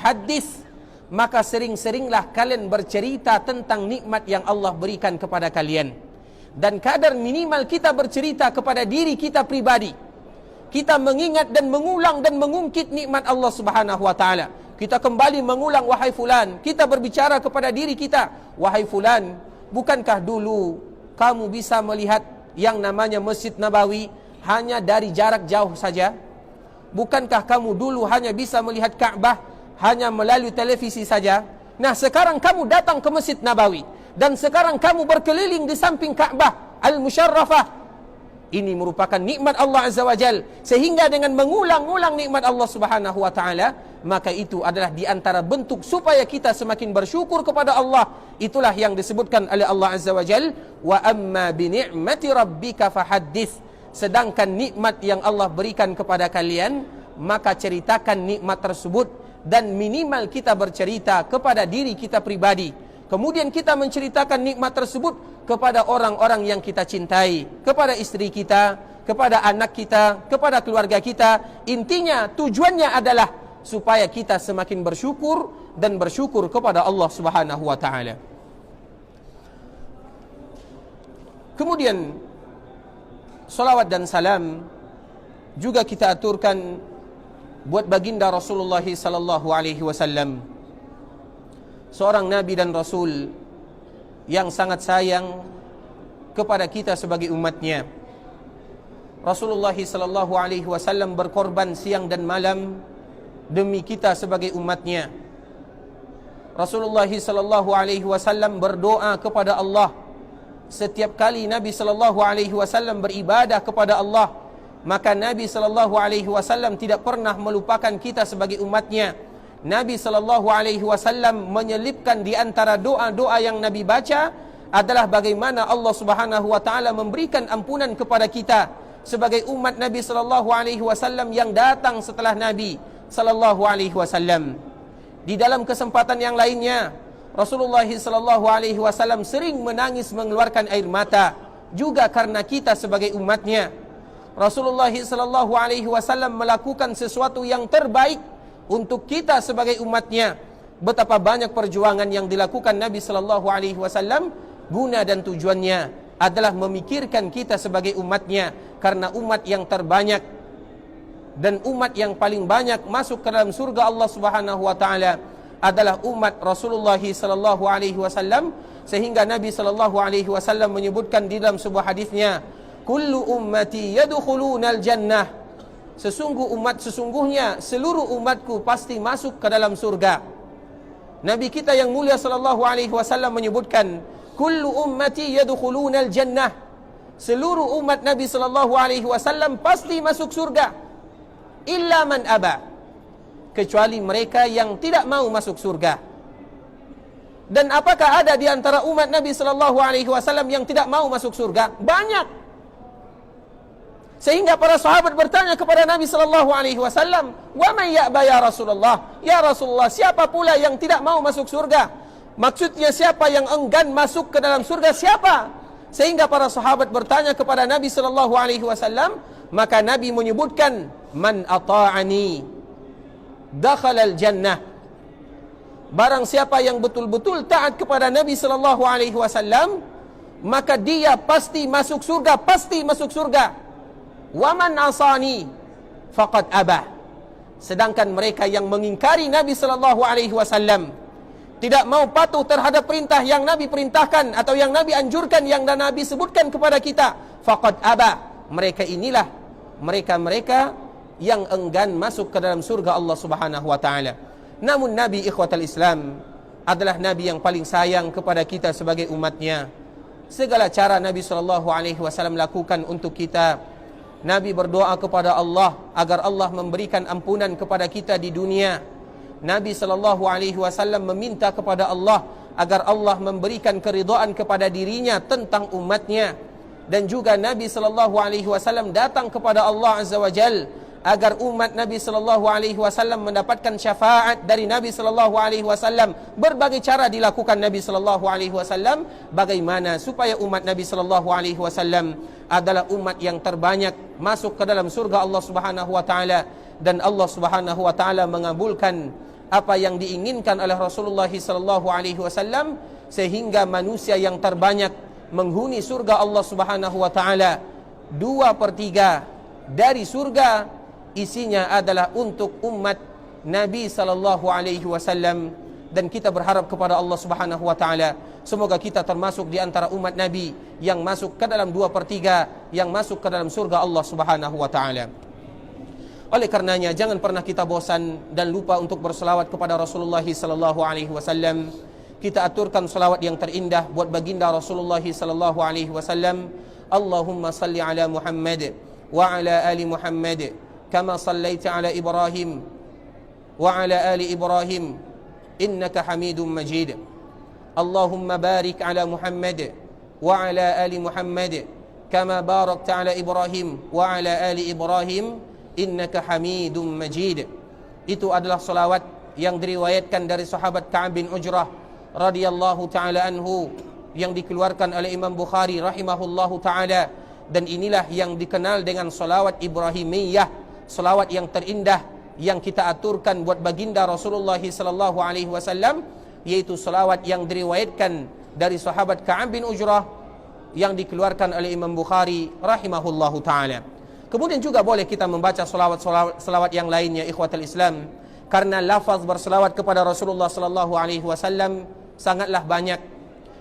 fahaddits, maka sering-seringlah kalian bercerita tentang nikmat yang Allah berikan kepada kalian. Dan kadar minimal kita bercerita kepada diri kita pribadi. Kita mengingat dan mengulang dan mengungkit nikmat Allah Subhanahu wa taala. Kita kembali mengulang, wahai fulan, kita berbicara kepada diri kita, wahai fulan, bukankah dulu kamu bisa melihat yang namanya Masjid Nabawi hanya dari jarak jauh saja? Bukankah kamu dulu hanya bisa melihat Ka'bah hanya melalui televisi saja? Nah, sekarang kamu datang ke Masjid Nabawi dan sekarang kamu berkeliling di samping Ka'bah Al-Musyarrafah. Ini merupakan nikmat Allah Azza wa Jal. Sehingga dengan mengulang-ulang nikmat Allah Subhanahu wa taala, maka itu adalah di antara bentuk supaya kita semakin bersyukur kepada Allah. Itulah yang disebutkan oleh Allah Azza wa Jal, wa amma bi ni'mati rabbika fahaddits. Sedangkan nikmat yang Allah berikan kepada kalian, maka ceritakan nikmat tersebut. Dan minimal kita bercerita kepada diri kita pribadi. Kemudian kita menceritakan nikmat tersebut kepada orang-orang yang kita cintai, kepada istri kita, kepada anak kita, kepada keluarga kita. Intinya tujuannya adalah supaya kita semakin bersyukur dan bersyukur kepada Allah Subhanahu wa taala. Kemudian salawat dan salam juga kita aturkan buat baginda Rasulullah sallallahu alaihi wasallam, seorang nabi dan rasul yang sangat sayang kepada kita sebagai umatnya. Rasulullah sallallahu alaihi wasallam berkorban siang dan malam demi kita sebagai umatnya. Rasulullah sallallahu alaihi wasallam berdoa kepada Allah. Setiap kali Nabi sallallahu alaihi wasallam beribadah kepada Allah, maka Nabi sallallahu alaihi wasallam tidak pernah melupakan kita sebagai umatnya. Nabi sallallahu alaihi wasallam menyelipkan di antara doa-doa yang Nabi baca adalah bagaimana Allah Subhanahu wa taala memberikan ampunan kepada kita sebagai umat Nabi sallallahu alaihi wasallam yang datang setelah Nabi sallallahu alaihi wasallam. Di dalam kesempatan yang lainnya, Rasulullah sallallahu alaihi wasallam sering menangis mengeluarkan air mata juga karena kita sebagai umatnya. Rasulullah sallallahu alaihi wasallam melakukan sesuatu yang terbaik untuk kita sebagai umatnya. Betapa banyak perjuangan yang dilakukan Nabi sallallahu alaihi wasallam, guna dan tujuannya adalah memikirkan kita sebagai umatnya, karena umat yang terbanyak dan umat yang paling banyak masuk ke dalam surga Allah Subhanahu wa taala adalah umat Rasulullah sallallahu alaihi wasallam. Sehingga Nabi sallallahu alaihi wasallam menyebutkan di dalam sebuah hadisnya, kullu ummati yadkhulunal jannah. Sesungguhnya seluruh umatku pasti masuk ke dalam surga. Nabi kita yang mulia sallallahu alaihi wasallam menyebutkan, kullu ummati yadkhulunal jannah. Seluruh umat Nabi sallallahu alaihi wasallam pasti masuk surga. Illa man aba. Kecuali mereka yang tidak mau masuk surga. Dan apakah ada di antara umat Nabi sallallahu alaihi wasallam yang tidak mau masuk surga? Banyak. Sehingga para sahabat bertanya kepada Nabi sallallahu alaihi wasallam, "Wa man ya'ba ya Rasulullah?" Ya Rasulullah, siapa pula yang tidak mau masuk surga? Maksudnya siapa yang enggan masuk ke dalam surga, siapa? Sehingga para sahabat bertanya kepada Nabi sallallahu alaihi wasallam, maka Nabi menyebutkan, "Man ata'ani dakhalal jannah." Barang siapa yang betul-betul taat kepada Nabi sallallahu alaihi wasallam, maka dia pasti masuk surga, pasti masuk surga. Wa man asani faqad aba. Sedangkan mereka yang mengingkari Nabi sallallahu alaihi wasallam, tidak mau patuh terhadap perintah yang Nabi perintahkan atau yang Nabi anjurkan, yang Nabi sebutkan kepada kita, faqad aba. Mereka inilah mereka-mereka yang enggan masuk ke dalam surga Allah Subhanahu wa taala. Namun Nabi ikhwatal Islam adalah Nabi yang paling sayang kepada kita sebagai umatnya. Segala cara Nabi sallallahu alaihi wasallam lakukan untuk kita. Nabi berdoa kepada Allah agar Allah memberikan ampunan kepada kita di dunia. Nabi sallallahu alaihi wasallam meminta kepada Allah agar Allah memberikan keridhaan kepada dirinya tentang umatnya. Dan juga Nabi sallallahu alaihi wasallam datang kepada Allah Azza wa Jal agar umat Nabi sallallahu alaihi wasallam mendapatkan syafaat dari Nabi sallallahu alaihi wasallam. Berbagai cara dilakukan Nabi sallallahu alaihi wasallam bagaimana supaya umat Nabi sallallahu alaihi wasallam adalah umat yang terbanyak masuk ke dalam surga Allah Subhanahu wa taala, dan Allah Subhanahu wa taala mengabulkan apa yang diinginkan oleh Rasulullah sallallahu alaihi wasallam, sehingga manusia yang terbanyak menghuni surga Allah Subhanahu wa taala, 2/3 dari surga isinya adalah untuk umat Nabi sallallahu alaihi wasallam. Dan kita berharap kepada Allah Subhanahu wa taala, semoga kita termasuk di antara umat Nabi yang masuk ke dalam 2/3 yang masuk ke dalam surga Allah Subhanahu wa taala. Oleh karenanya, jangan pernah kita bosan dan lupa untuk berselawat kepada Rasulullah sallallahu alaihi wasallam. Kita aturkan selawat yang terindah buat baginda Rasulullah sallallahu alaihi wasallam. Allahumma salli ala Muhammad wa ala ali Muhammad kama sallaita ala Ibrahim wa ala ali Ibrahim innaka Hamidum Majid. Allahumma barik ala Muhammad wa ala ali Muhammad kama barakta ala Ibrahim wa ala ali Ibrahim innaka Hamidum Majid. Itu adalah salawat yang diriwayatkan dari sahabat Ka'ab bin Ujrah radhiyallahu taala anhu, yang dikeluarkan oleh Imam Bukhari rahimahullahu taala, dan inilah yang dikenal dengan salawat Ibrahimiyah, salawat yang terindah yang kita aturkan buat baginda Rasulullah sallallahu alaihi wasallam, yaitu salawat yang diriwayatkan dari sahabat Ka'ab bin Ujrah yang dikeluarkan oleh Imam Bukhari rahimahullahu taala. Kemudian juga boleh kita membaca salawat yang lainnya, ikhwatal Islam, karena lafaz berselawat kepada Rasulullah sallallahu alaihi wasallam sangatlah banyak.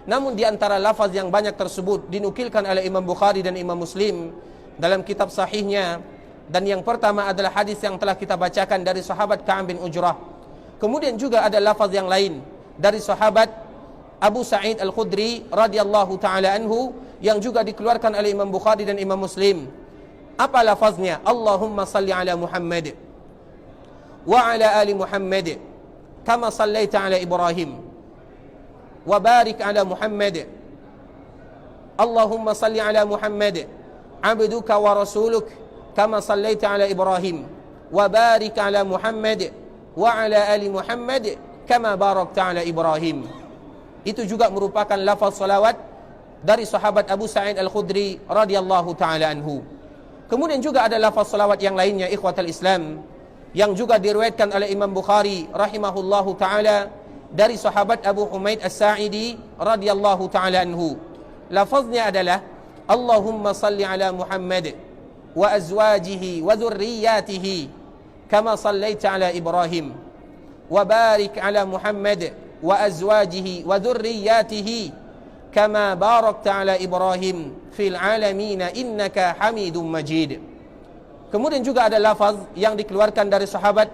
Namun di antara lafaz yang banyak tersebut dinukilkan oleh Imam Bukhari dan Imam Muslim dalam kitab sahihnya, dan yang pertama adalah hadis yang telah kita bacakan dari sahabat Ka'ab bin Ujrah. Kemudian juga ada lafaz yang lain dari sahabat Abu Sa'id Al-Khudri radhiyallahu taala anhu yang juga dikeluarkan oleh Imam Bukhari dan Imam Muslim. Apa lafaznya? Allahumma salli ala Muhammad wa ala ali Muhammad kama sallaita ala Ibrahim wa barik ala Muhammad. Allahumma salli ala Muhammad abduka wa rasuluk kama sallaita ala Ibrahim wa barik ala Muhammad wa ala ali Muhammad kama barakta ala Ibrahim. Itu juga merupakan lafaz salawat dari sahabat Abu Sa'id Al-Khudri radhiyallahu taala anhu. Kemudian juga ada lafaz salawat yang lainnya, ikhwatal Islam, yang juga diriwayatkan oleh Imam Bukhari rahimahullahu taala dari sahabat Abu Humaid As-Sa'idi radhiyallahu taala anhu. Lafaznya adalah Allahumma salli ala Muhammad wa azwajihi wa dhurriyyatihi kama sallaita ala Ibrahim wa barik ala Muhammad wa azwajihi wa dhurriyyatihi kama barakta ala Ibrahim fil alamin innaka Hamidum Majid. Kemudian juga ada lafaz yang dikeluarkan dari sahabat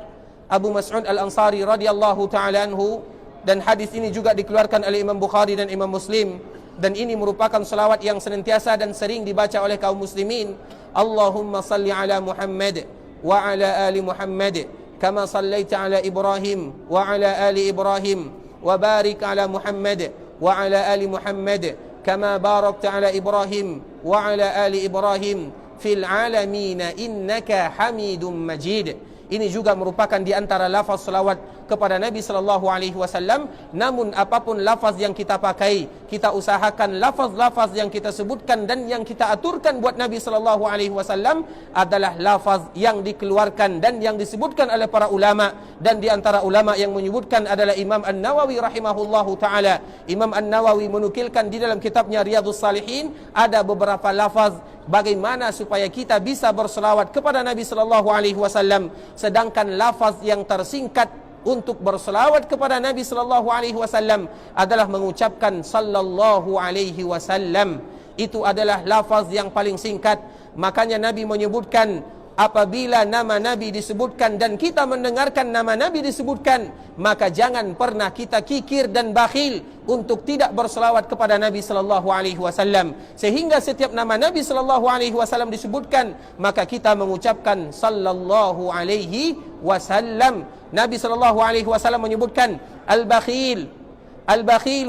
Abu Mas'ud Al-Ansari radhiyallahu taala anhu, dan hadis ini juga dikeluarkan oleh Imam Bukhari dan Imam Muslim, dan ini merupakan selawat yang senantiasa dan sering dibaca oleh kaum muslimin. Allahumma salli ala Muhammad wa ala ali Muhammad kama sallaita ala Ibrahim wa ala ali Ibrahim wa barik ala Muhammad wa ala ali Muhammad kama barakta ala Ibrahim wa ala ali Ibrahim fil alamin innaka Hamidum Majid. Ini juga merupakan di antara lafaz salawat kepada Nabi sallallahu alaihi wasallam. Namun apapun lafaz yang kita pakai, kita usahakan lafaz-lafaz yang kita sebutkan dan yang kita aturkan buat Nabi sallallahu alaihi wasallam adalah lafaz yang dikeluarkan dan yang disebutkan oleh para ulama. Dan di antara ulama yang menyebutkan adalah Imam An-Nawawi rahimahullahu taala. Imam An-Nawawi menukilkan di dalam kitabnya Riyadhus Shalihin ada beberapa lafaz bagaimana supaya kita bisa berselawat kepada Nabi sallallahu alaihi wasallam, sedangkan lafaz yang tersingkat untuk berselawat kepada Nabi sallallahu alaihi wasallam adalah mengucapkan sallallahu alaihi wasallam. Itu adalah lafaz yang paling singkat. Makanya Nabi menyebutkan, apabila nama Nabi disebutkan dan kita mendengarkan nama Nabi disebutkan, maka jangan pernah kita kikir dan bakhil untuk tidak berselawat kepada Nabi sallallahu alaihi wasallam, sehingga setiap nama Nabi sallallahu alaihi wasallam disebutkan maka kita mengucapkan sallallahu alaihi wasallam. Nabi sallallahu alaihi wasallam menyebutkan al-bakhil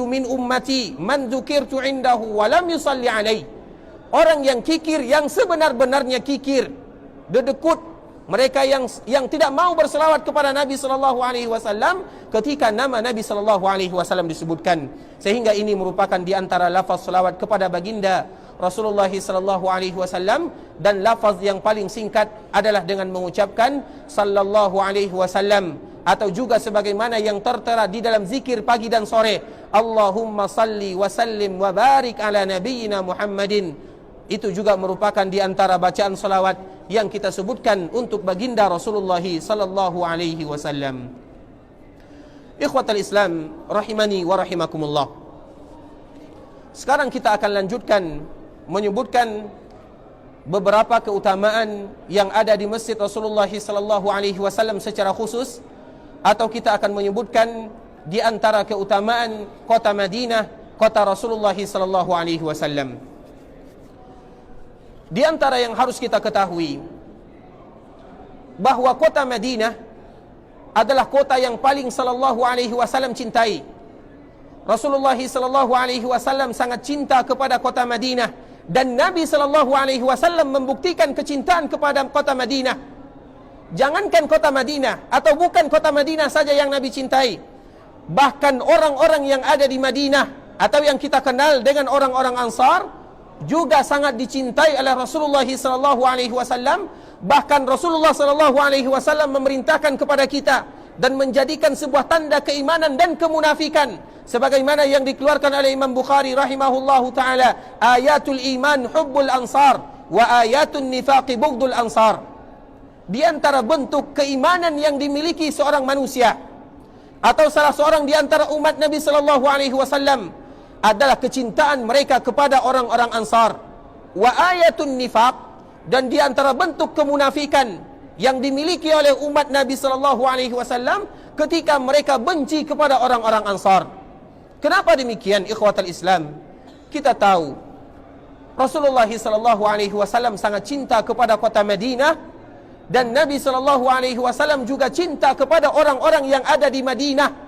min ummati man dzukirtu indahu wa lam yusalli alaihi. Orang yang kikir, yang sebenar-benarnya kikir, dedekut, mereka yang tidak mau berselawat kepada Nabi sallallahu alaihi wasallam ketika nama Nabi sallallahu alaihi wasallam disebutkan. Sehingga ini merupakan di antara lafaz selawat kepada baginda Rasulullah sallallahu alaihi wasallam, dan lafaz yang paling singkat adalah dengan mengucapkan sallallahu alaihi wasallam. atau juga sebagaimana yang tertera di dalam zikir pagi dan sore, Allahumma salli wa sallim wa barik ala nabiyyina Muhammadin. Itu juga merupakan di antara bacaan salawat yang kita sebutkan untuk baginda Rasulullah sallallahu alaihi wasallam. Ikhwatal Islam rahimani wa rahimakumullah. Sekarang kita akan lanjutkan menyebutkan beberapa keutamaan yang ada di Masjid Rasulullah sallallahu alaihi wasallam secara khusus, atau kita akan menyebutkan di antara keutamaan kota Madinah, kota Rasulullah sallallahu alaihi wasallam. Di antara yang harus kita ketahui bahwa kota Madinah adalah kota yang paling sallallahu alaihi wasallam cintai. Rasulullah sallallahu alaihi wasallam sangat cinta kepada kota Madinah, dan Nabi sallallahu alaihi wasallam membuktikan kecintaan kepada kota Madinah. Jangankan kota Madinah atau bukan kota Madinah saja yang Nabi cintai, bahkan orang-orang yang ada di Madinah atau yang kita kenal dengan orang-orang Ansar juga sangat dicintai oleh Rasulullah sallallahu alaihi wasallam. Bahkan Rasulullah sallallahu alaihi wasallam memerintahkan kepada kita dan menjadikan sebuah tanda keimanan dan kemunafikan, sebagaimana yang dikeluarkan oleh Imam Bukhari rahimahullahu taala, ayatul iman hubbul ansar wa ayatun nifaqi bughdul ansar. Di antara bentuk keimanan yang dimiliki seorang manusia atau salah seorang di antara umat Nabi sallallahu alaihi wasallam adalah kecintaan mereka kepada orang-orang Ansar. Wa ayatun nifaq, dan di antara bentuk kemunafikan yang dimiliki oleh umat Nabi sallallahu alaihi wasallam ketika mereka benci kepada orang-orang Ansar. Kenapa demikian, ikhwatal Islam? Kita tahu Rasulullah sallallahu alaihi wasallam sangat cinta kepada kota Madinah, dan Nabi sallallahu alaihi wasallam juga cinta kepada orang-orang yang ada di Madinah.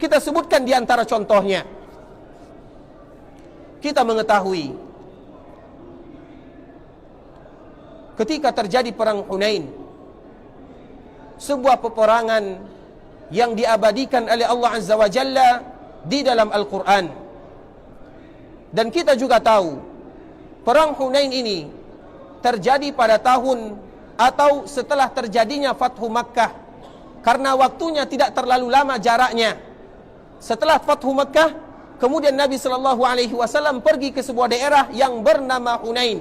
Kita sebutkan di antara contohnya. Kita mengetahui ketika terjadi perang Hunain, sebuah peperangan yang diabadikan oleh Allah Azza wa Jalla di dalam Al-Quran. Dan kita juga tahu perang Hunain ini terjadi pada tahun atau setelah terjadinya Fathu Makkah, karena waktunya tidak terlalu lama jaraknya. Setelah Fathu Makkah, kemudian Nabi sallallahu alaihi wasallam pergi ke sebuah daerah yang bernama Hunain.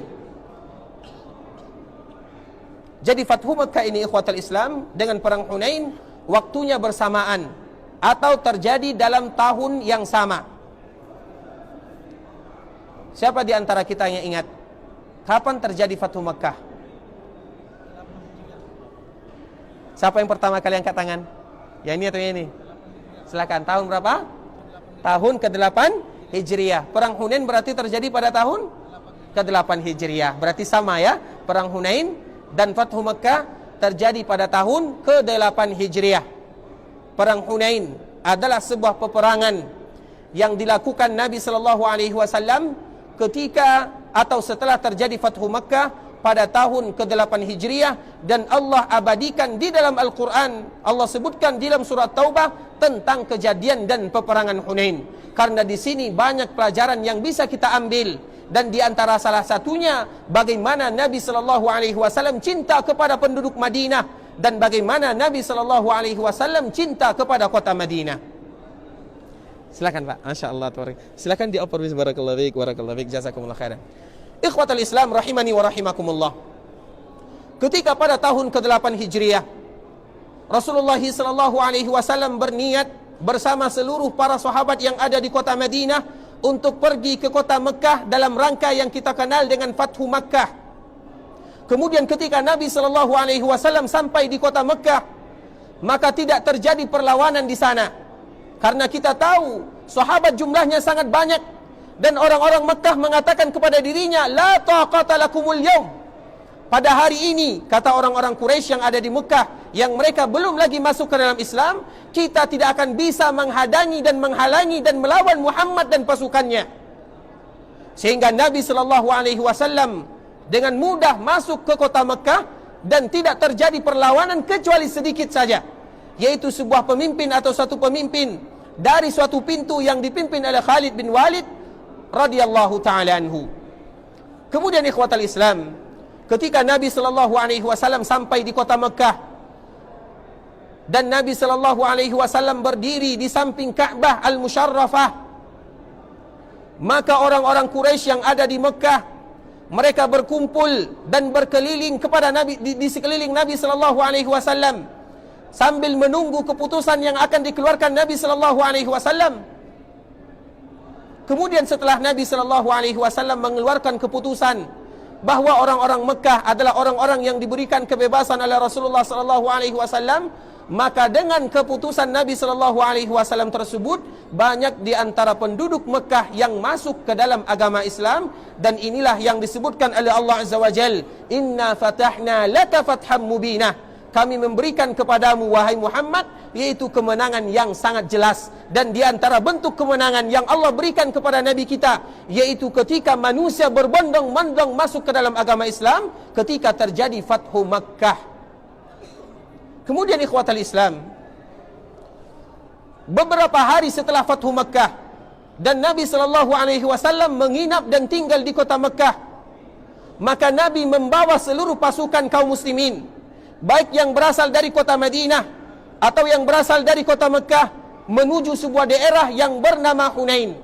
Jadi Fathu Makkah ini, ikhwatal Islam, dengan perang Hunain waktunya bersamaan atau terjadi dalam tahun yang sama. Siapa di antara kita yang ingat kapan terjadi Fathu Makkah? Siapa yang pertama kali angkat tangan? Yang ini atau yang ini? Silakan. Tahun berapa? Tahun ke-8 Hijriah. Perang Hunain berarti terjadi pada tahun ke-8 Hijriah. Berarti sama ya. Perang Hunain dan Fathu Makkah terjadi pada tahun ke-8 Hijriah. Perang Hunain adalah sebuah peperangan yang dilakukan Nabi sallallahu alaihi wasallam ketika atau setelah terjadi Fathu Makkah pada tahun ke-8 Hijriah, dan Allah abadikan di dalam Al-Quran. Allah sebutkan di dalam surat Taubah tentang kejadian dan peperangan Hunain. Karena di sini banyak pelajaran yang bisa kita ambil, dan di antara salah satunya bagaimana Nabi sallallahu alaihi wasallam cinta kepada penduduk Madinah, dan bagaimana Nabi sallallahu alaihi wasallam cinta kepada kota Madinah. Silakan Pak. Masya-Allah. Silakan dioper bis barakallahu fiik, jazakumullah khairan. Ikhwatal Islam rahimani wa rahimakumullah. Ketika pada tahun ke-8 Hijriah, Rasulullah sallallahu alaihi wasallam berniat bersama seluruh para sahabat yang ada di kota Madinah untuk pergi ke kota Mekah dalam rangka yang kita kenal dengan Fathu Makkah. Kemudian ketika Nabi sallallahu alaihi wasallam sampai di kota Mekah, maka tidak terjadi perlawanan di sana. Karena kita tahu sahabat jumlahnya sangat banyak, dan orang-orang Mekah mengatakan kepada dirinya, la taqata lakumul yaum. Pada hari ini, kata orang-orang Quraisy yang ada di Mekah, yang mereka belum lagi masuk ke dalam Islam, kita tidak akan bisa menghadangi dan menghalangi dan melawan Muhammad dan pasukannya. Sehingga Nabi sallallahu alaihi wasallam dengan mudah masuk ke kota Mekah, dan tidak terjadi perlawanan kecuali sedikit saja, yaitu sebuah pemimpin atau satu pemimpin dari suatu pintu yang dipimpin oleh Khalid bin Walid radhiyallahu taala anhu. Kemudian ikhwatal Islam, ketika Nabi sallallahu alaihi wasallam sampai di kota Mekah, dan Nabi sallallahu alaihi wasallam berdiri di samping Ka'bah Al-Musyarrafah, maka orang-orang Quraisy yang ada di Mekah, mereka berkumpul dan berkeliling kepada Nabi, di sekeliling Nabi sallallahu alaihi wasallam sambil menunggu keputusan yang akan dikeluarkan Nabi sallallahu alaihi wasallam. Kemudian setelah Nabi sallallahu alaihi wasallam mengeluarkan keputusan bahwa orang-orang Mekah adalah orang-orang yang diberikan kebebasan oleh Rasulullah sallallahu alaihi wasallam, maka dengan keputusan Nabi sallallahu alaihi wasallam tersebut, banyak di antara penduduk Mekah yang masuk ke dalam agama Islam, dan inilah yang disebutkan oleh Allah Azza wa Jalla, "Inna fatahna laka fatham mubinah." Kami memberikan kepadamu wahai Muhammad yaitu kemenangan yang sangat jelas. Dan di antara bentuk kemenangan yang Allah berikan kepada Nabi kita, yaitu ketika manusia berbondong-bondong masuk ke dalam agama Islam ketika terjadi Fathu Makkah. Kemudian ikhwatal Islam, beberapa hari setelah Fathu Makkah dan Nabi sallallahu alaihi wasallam menginap dan tinggal di kota Makkah, maka Nabi membawa seluruh pasukan kaum muslimin, baik yang berasal dari kota Madinah atau yang berasal dari kota Mekah, menuju sebuah daerah yang bernama Hunain.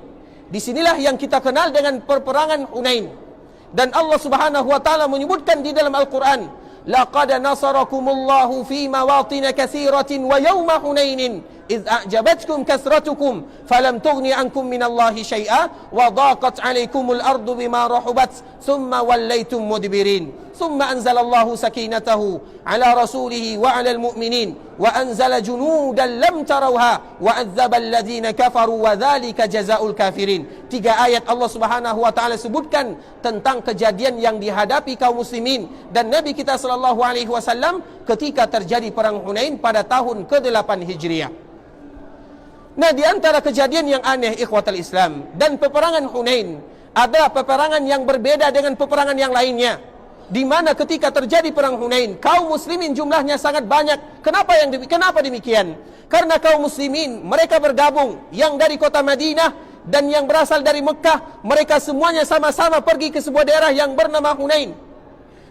Disinilah yang kita kenal dengan perperangan Hunain. Dan Allah Subhanahu wa taala menyebutkan di dalam Al-Qur'an, "Laqad nasarakumullahu fi mawatin katsiratin wa yawma Hunainin idz a'jabatkum kasratukum falam tughni ankum minallahi syai'a wa dhaqat 'alaikumul ardu bima rahubat thumma wallaytum mudbirin." ثم أنزل الله سكينته على رسوله وعلى المؤمنين وأنزل جنودا لم تروها وعذب الذين كفروا وذلك جزاء الكافرين. 3 ayat Allah Subhanahu wa taala sebutkan tentang kejadian yang dihadapi kaum muslimin dan Nabi kita sallallahu alaihi wasallam ketika terjadi perang Hunain pada tahun ke-8 Hijriah. Nah, di antara kejadian yang aneh ikhwatal Islam, dan peperangan Hunain adalah peperangan yang berbeda dengan peperangan yang lainnya, di mana ketika terjadi perang Hunain, kaum muslimin jumlahnya sangat banyak. Kenapa demikian? Karena kaum muslimin mereka bergabung, yang dari kota Madinah dan yang berasal dari Mekah, mereka semuanya sama-sama pergi ke sebuah daerah yang bernama Hunain.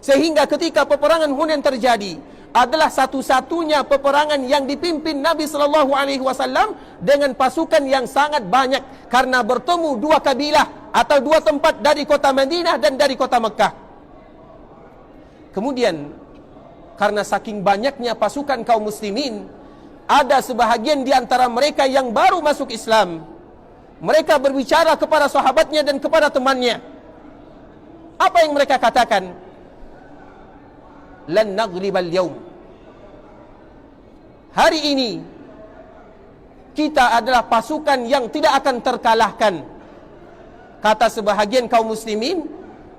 Sehingga ketika peperangan Hunain terjadi, adalah satu-satunya peperangan yang dipimpin Nabi sallallahu alaihi wasallam dengan pasukan yang sangat banyak, karena bertemu 2 kabilah atau 2 tempat dari kota Madinah dan dari kota Mekah. Kemudian karena saking banyaknya pasukan kaum muslimin, ada sebahagian di antara mereka yang baru masuk Islam. Mereka berbicara kepada sahabatnya dan kepada temannya. Apa yang mereka katakan? Lan naghlibal yaum. Hari ini kita adalah pasukan yang tidak akan terkalahkan, kata sebahagian kaum muslimin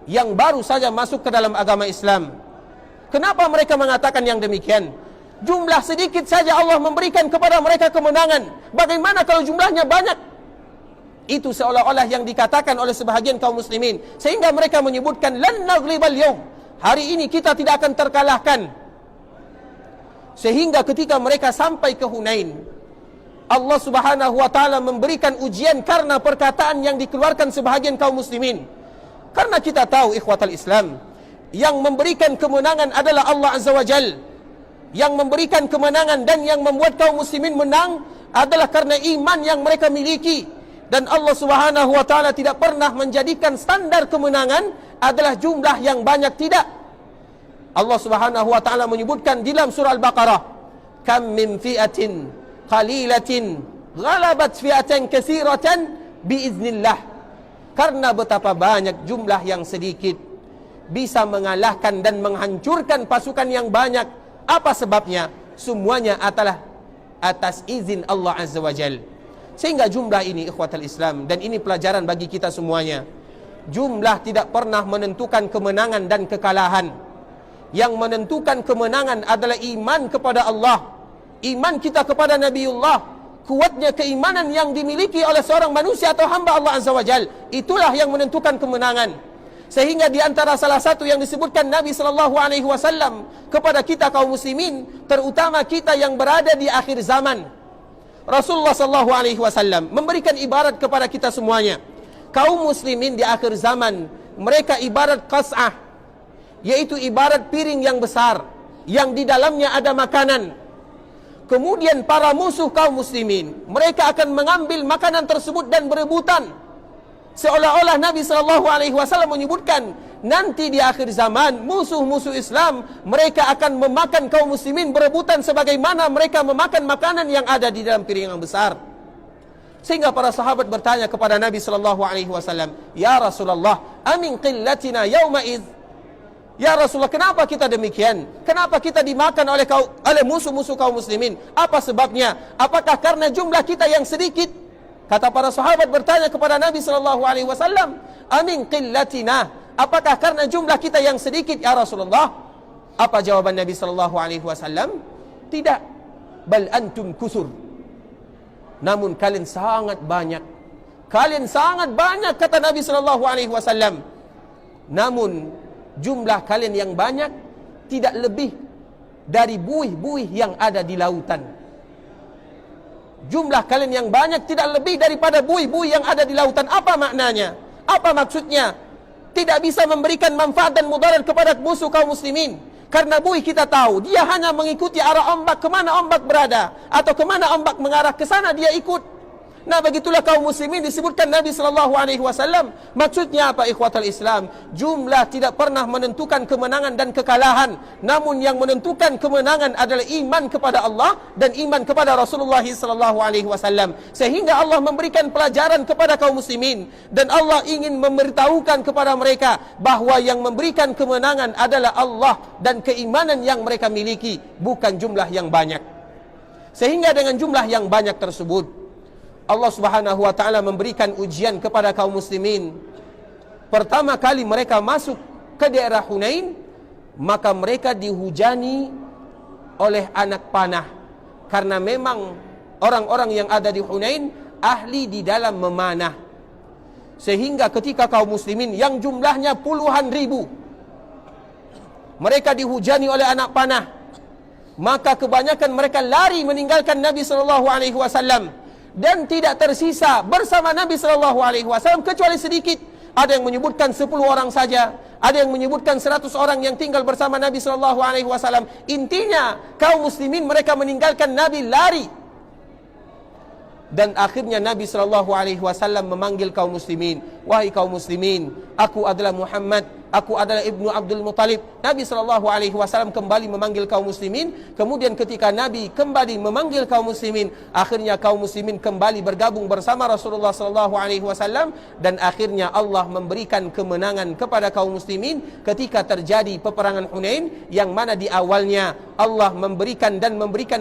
yang baru saja masuk ke dalam agama Islam. Kenapa mereka mengatakan yang demikian? Jumlah sedikit saja Allah memberikan kepada mereka kemenangan. Bagaimana kalau jumlahnya banyak? Itu seolah-olah yang dikatakan oleh sebahagian kaum muslimin, sehingga mereka menyebutkan lan naghlibal yaum. Hari ini kita tidak akan terkalahkan. Sehingga ketika mereka sampai ke Hunain, Allah Subhanahu wa taala memberikan ujian karena perkataan yang dikeluarkan sebahagian kaum muslimin. Karena kita tahu ikhwatal Islam, yang memberikan kemenangan adalah Allah Azza wa Jalla. Yang memberikan kemenangan dan yang membuat kaum muslimin menang adalah karena iman yang mereka miliki. Dan Allah Subhanahu wa taala tidak pernah menjadikan standar kemenangan adalah jumlah yang banyak, tidak. Allah Subhanahu wa taala menyebutkan di dalam surah Al-Baqarah, "Kam min fi'atin qalilatin ghalabat fi'atan katsiratan biiznillah." Karena betapa banyak jumlah yang sedikit bisa mengalahkan dan menghancurkan pasukan yang banyak. Apa sebabnya? Semuanya adalah atas izin Allah Azza wa Jalla. Sehingga jumlah ini ikhwatal Islam, dan ini pelajaran bagi kita semuanya, jumlah tidak pernah menentukan kemenangan dan kekalahan. Yang menentukan kemenangan adalah iman kepada Allah, iman kita kepada Nabiullah, kuatnya keimanan yang dimiliki oleh seorang manusia atau hamba Allah Azza wa Jalla. Itulah yang menentukan kemenangan. Sehingga di antara salah satu yang disebutkan Nabi sallallahu alaihi wasallam kepada kita kaum muslimin, terutama kita yang berada di akhir zaman, Rasulullah sallallahu alaihi wasallam memberikan ibarat kepada kita semuanya. Kaum muslimin di akhir zaman, mereka ibarat qas'ah, yaitu ibarat piring yang besar yang di dalamnya ada makanan. Kemudian para musuh kaum muslimin, mereka akan mengambil makanan tersebut dan berebutan. Seolah-olah Nabi SAW menyebutkan, nanti di akhir zaman, musuh-musuh Islam, mereka akan memakan kaum muslimin berebutan sebagaimana mereka memakan makanan yang ada di dalam piring yang besar. Sehingga para sahabat bertanya kepada Nabi SAW, Ya Rasulullah, amin qillatina yawma'idh. Ya Rasulullah, kenapa kita demikian? Kenapa kita dimakan oleh musuh-musuh kaum muslimin? Apa sebabnya? Apakah karena jumlah kita yang sedikit? Kata para sahabat bertanya kepada Nabi SAW, amin qillatina. Apakah karena jumlah kita yang sedikit, ya Rasulullah? Apa jawaban Nabi SAW? Tidak. Bal antum kusur. Namun kalian sangat banyak. Kalian sangat banyak, kata Nabi SAW. Namun jumlah kalian yang banyak tidak lebih dari buih-buih yang ada di lautan. Jumlah kalian yang banyak tidak lebih daripada buih-buih yang ada di lautan. Apa maknanya? Apa maksudnya? Tidak bisa memberikan manfaat dan mudarat kepada musuh kaum muslimin. Karena buih kita tahu, dia hanya mengikuti arah ombak, kemana ombak berada, atau kemana ombak mengarah, ke sana dia ikut. Nah, begitulah kaum muslimin disebutkan Nabi SAW. Maksudnya apa, ikhwatal Islam? Jumlah tidak pernah menentukan kemenangan dan kekalahan. Namun yang menentukan kemenangan adalah iman kepada Allah dan iman kepada Rasulullah SAW. Sehingga Allah memberikan pelajaran kepada kaum muslimin. Dan Allah ingin memberitahukan kepada mereka bahawa yang memberikan kemenangan adalah Allah dan keimanan yang mereka miliki, bukan jumlah yang banyak. Sehingga dengan jumlah yang banyak tersebut, Allah Subhanahu wa taala memberikan ujian kepada kaum muslimin. Pertama kali mereka masuk ke daerah Hunain, maka mereka dihujani oleh anak panah. Karena memang orang-orang yang ada di Hunain ahli di dalam memanah. Sehingga ketika kaum muslimin yang jumlahnya puluhan ribu, mereka dihujani oleh anak panah, maka kebanyakan mereka lari meninggalkan Nabi SAW. Dan tidak tersisa bersama Nabi SAW kecuali sedikit. Ada yang menyebutkan 10 orang saja, ada yang menyebutkan 100 orang yang tinggal bersama Nabi SAW. Intinya kaum muslimin mereka meninggalkan Nabi, lari. Dan akhirnya Nabi SAW memanggil kaum muslimin, wahai kaum muslimin, aku adalah Muhammad, aku adalah Ibnu Abdul Muttalib. Nabi SAW kembali memanggil kaum muslimin. Kemudian ketika Nabi kembali memanggil kaum muslimin, akhirnya kaum muslimin kembali bergabung bersama Rasulullah SAW. Dan akhirnya Allah memberikan kemenangan kepada kaum muslimin ketika terjadi peperangan Hunain, yang mana di awalnya Allah memberikan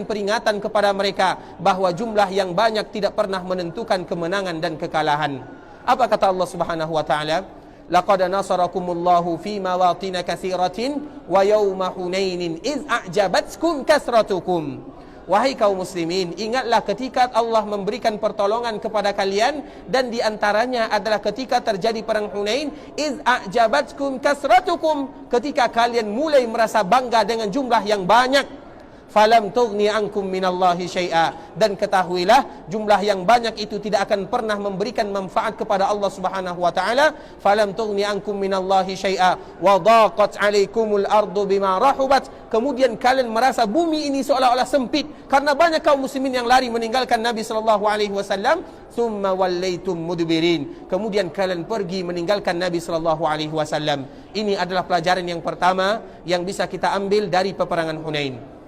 peringatan kepada mereka bahawa jumlah yang banyak tidak pernah menentukan kemenangan dan kekalahan. Apa kata Allah Subhanahu wa taala? Laqad nasarakumullahu fi mawatin katsiratin wa yawma Hunainin iz a'jabatkum kasratukum. Wahai kaum muslimin, ingatlah ketika Allah memberikan pertolongan kepada kalian, dan di antaranya adalah ketika terjadi perang Hunain, iz a'jabatkum kasratukum, ketika kalian mulai merasa bangga dengan jumlah yang banyak. Falam tughni ankum minallahi syai'a, dan ketahuilah jumlah yang banyak itu tidak akan pernah memberikan manfaat kepada Allah Subhanahu wa taala. Falam tughni ankum minallahi syai'a wa daqat 'alaikumul ardu bima rahubat. Kemudian kalian merasa bumi ini seolah-olah sempit karena banyak kaum muslimin yang lari meninggalkan Nabi sallallahu alaihi wasallam. Tsumma wallaitum mudbirin. Kemudian kalian pergi meninggalkan Nabi sallallahu alaihi wasallam. Ini adalah pelajaran yang pertama yang bisa kita ambil dari peperangan Hunain.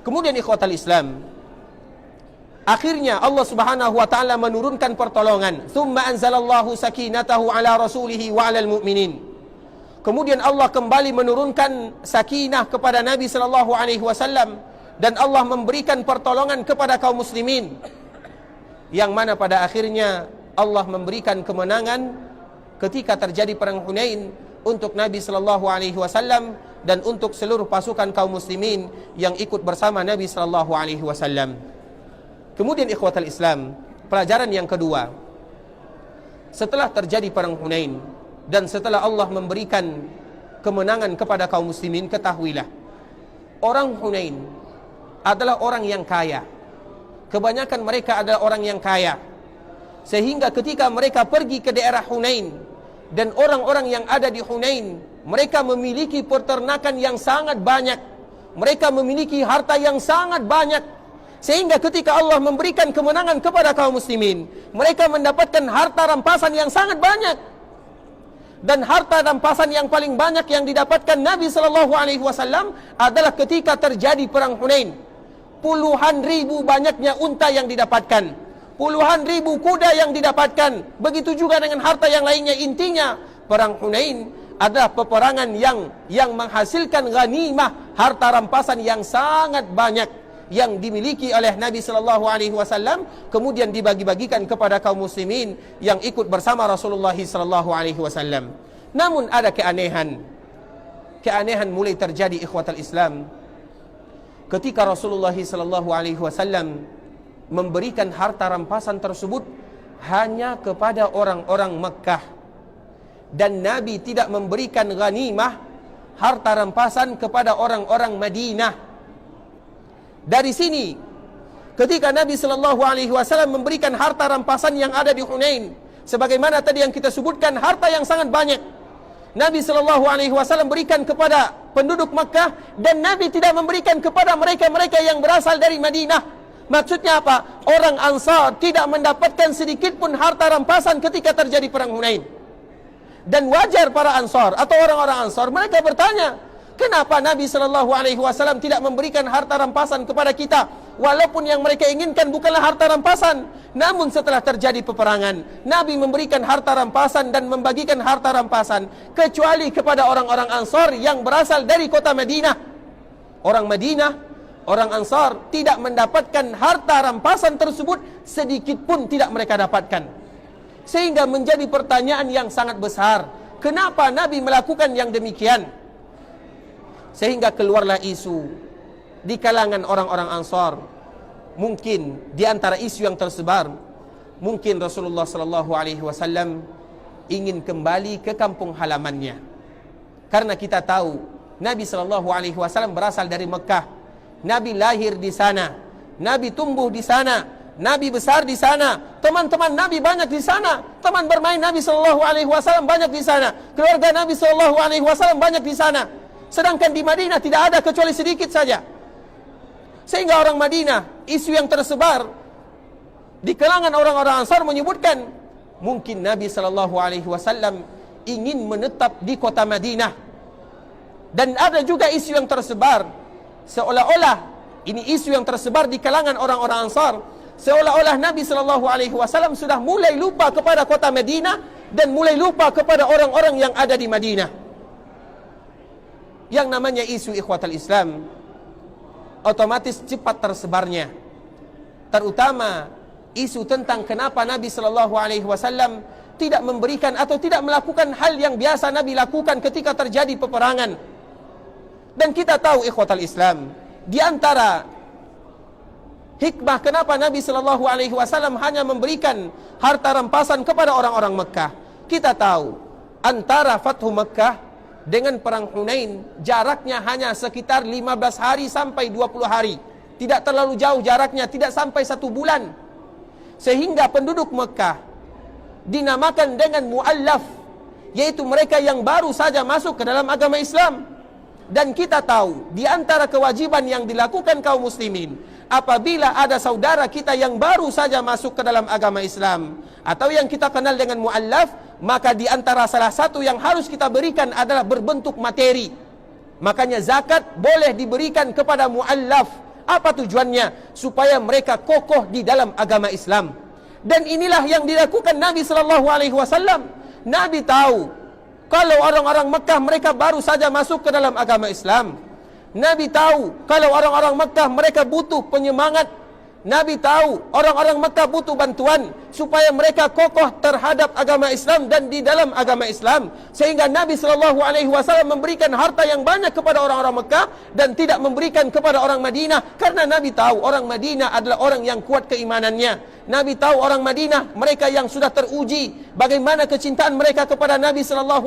Kemudian ikhwatal Islam, akhirnya Allah Subhanahu wa taala menurunkan pertolongan. Tsumma anzalallahu sakinatahu ala rasulihi wa alal mu'minin. Kemudian Allah kembali menurunkan sakinah kepada Nabi sallallahu alaihi wasallam, dan Allah memberikan pertolongan kepada kaum muslimin, yang mana pada akhirnya Allah memberikan kemenangan ketika terjadi perang Hunain untuk Nabi sallallahu alaihi wasallam dan untuk seluruh pasukan kaum muslimin yang ikut bersama Nabi sallallahu alaihi wasallam. Kemudian ikhwatal Islam, pelajaran yang kedua, setelah terjadi perang Hunain dan setelah Allah memberikan kemenangan kepada kaum muslimin, ketahuilah orang Hunain adalah orang yang kaya. Kebanyakan mereka adalah orang yang kaya, sehingga ketika mereka pergi ke daerah Hunain, dan orang-orang yang ada di Hunain, mereka memiliki peternakan yang sangat banyak, mereka memiliki harta yang sangat banyak, Sehingga ketika Allah memberikan kemenangan kepada kaum muslimin, mereka mendapatkan harta rampasan yang sangat banyak. Dan harta rampasan yang paling banyak yang didapatkan Nabi SAW adalah ketika terjadi perang Hunain. Puluhan ribu banyaknya unta yang didapatkan, puluhan ribu kuda yang didapatkan. Begitu juga dengan harta yang lainnya. Intinya perang Hunain adalah peperangan yang menghasilkan ghanimah, harta rampasan yang sangat banyak yang dimiliki oleh Nabi SAW, kemudian dibagi-bagikan kepada kaum muslimin yang ikut bersama Rasulullah SAW. Namun ada keanehan mulai terjadi, ikhwatal Islam, ketika Rasulullah SAW memberikan harta rampasan tersebut hanya kepada orang-orang Mekah, dan Nabi tidak memberikan ghanimah, harta rampasan, kepada orang-orang Madinah. Dari sini, ketika Nabi SAW memberikan harta rampasan yang ada di Hunain, sebagaimana tadi yang kita sebutkan, harta yang sangat banyak, Nabi SAW berikan kepada penduduk Makkah, dan Nabi tidak memberikan kepada mereka-mereka yang berasal dari Madinah. Maksudnya apa? Orang Ansar tidak mendapatkan sedikit pun harta rampasan ketika terjadi perang Hunain. Dan wajar para Ansar atau orang-orang Ansar, mereka bertanya, kenapa Nabi SAW tidak memberikan harta rampasan kepada kita? Walaupun yang mereka inginkan bukanlah harta rampasan. Namun setelah terjadi peperangan, Nabi memberikan harta rampasan dan membagikan harta rampasan, kecuali kepada orang-orang Ansar yang berasal dari kota Madinah. Orang Madinah, orang Ansar tidak mendapatkan harta rampasan tersebut, sedikit pun tidak mereka dapatkan. Sehingga menjadi pertanyaan yang sangat besar, kenapa Nabi melakukan yang demikian? Sehingga keluarlah isu di kalangan orang-orang Ansar. Mungkin di antara isu yang tersebar, mungkin Rasulullah SAW ingin kembali ke kampung halamannya. Karena kita tahu Nabi SAW berasal dari Mekah. Nabi lahir di sana, Nabi tumbuh di sana, Nabi besar di sana, teman-teman Nabi banyak di sana, teman bermain Nabi SAW banyak di sana, keluarga Nabi SAW banyak di sana. Sedangkan di Madinah tidak ada kecuali sedikit saja. Sehingga orang Madinah, isu yang tersebar di kalangan orang-orang Ansar menyebutkan, mungkin Nabi SAW ingin menetap di kota Madinah. Dan ada juga isu yang tersebar, seolah-olah ini isu yang tersebar di kalangan orang-orang Ansar, seolah-olah Nabi SAW sudah mulai lupa kepada kota Madinah dan mulai lupa kepada orang-orang yang ada di Madinah. Yang namanya isu ikhwatal Islam otomatis cepat tersebarnya, terutama isu tentang kenapa Nabi SAW tidak memberikan atau tidak melakukan hal yang biasa Nabi lakukan ketika terjadi peperangan. Dan kita tahu ikhwatal Islam, di antara hikmah kenapa Nabi SAW hanya memberikan harta rampasan kepada orang-orang Mekah, kita tahu antara Fathu Mekah dengan perang Hunain jaraknya hanya sekitar 15 hari sampai 20 hari. Tidak terlalu jauh jaraknya, tidak sampai 1 bulan. Sehingga penduduk Mekah dinamakan dengan mu'allaf, yaitu mereka yang baru saja masuk ke dalam agama Islam. Dan kita tahu di antara kewajiban yang dilakukan kaum muslimin, apabila ada saudara kita yang baru saja masuk ke dalam agama Islam atau yang kita kenal dengan mu'allaf, maka di antara salah satu yang harus kita berikan adalah berbentuk materi. Makanya zakat boleh diberikan kepada mu'allaf. Apa tujuannya? Supaya mereka kokoh di dalam agama Islam. Dan inilah yang dilakukan Nabi SAW. Nabi tahu kalau orang-orang Mekah mereka baru saja masuk ke dalam agama Islam. Nabi tahu kalau orang-orang Mekah mereka butuh penyemangat. Nabi tahu orang-orang Mekah butuh bantuan supaya mereka kokoh terhadap agama Islam dan di dalam agama Islam. Sehingga Nabi SAW memberikan harta yang banyak kepada orang-orang Mekah dan tidak memberikan kepada orang Madinah. Karena Nabi tahu orang Madinah adalah orang yang kuat keimanannya. Nabi tahu orang Madinah mereka yang sudah teruji bagaimana kecintaan mereka kepada Nabi SAW.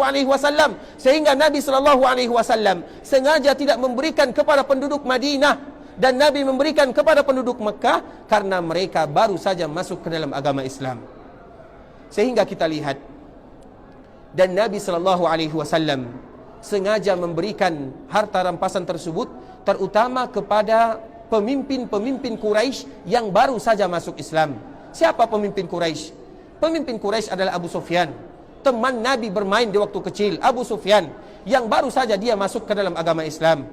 Sehingga Nabi SAW sengaja tidak memberikan kepada penduduk Madinah, dan Nabi memberikan kepada penduduk Mekah karena mereka baru saja masuk ke dalam agama Islam. Sehingga kita lihat, dan Nabi SAW sengaja memberikan harta rampasan tersebut terutama kepada pemimpin-pemimpin Quraisy yang baru saja masuk Islam. Siapa pemimpin Quraisy? Pemimpin Quraisy adalah Abu Sufyan. Teman Nabi bermain di waktu kecil, Abu Sufyan, yang baru saja dia masuk ke dalam agama Islam.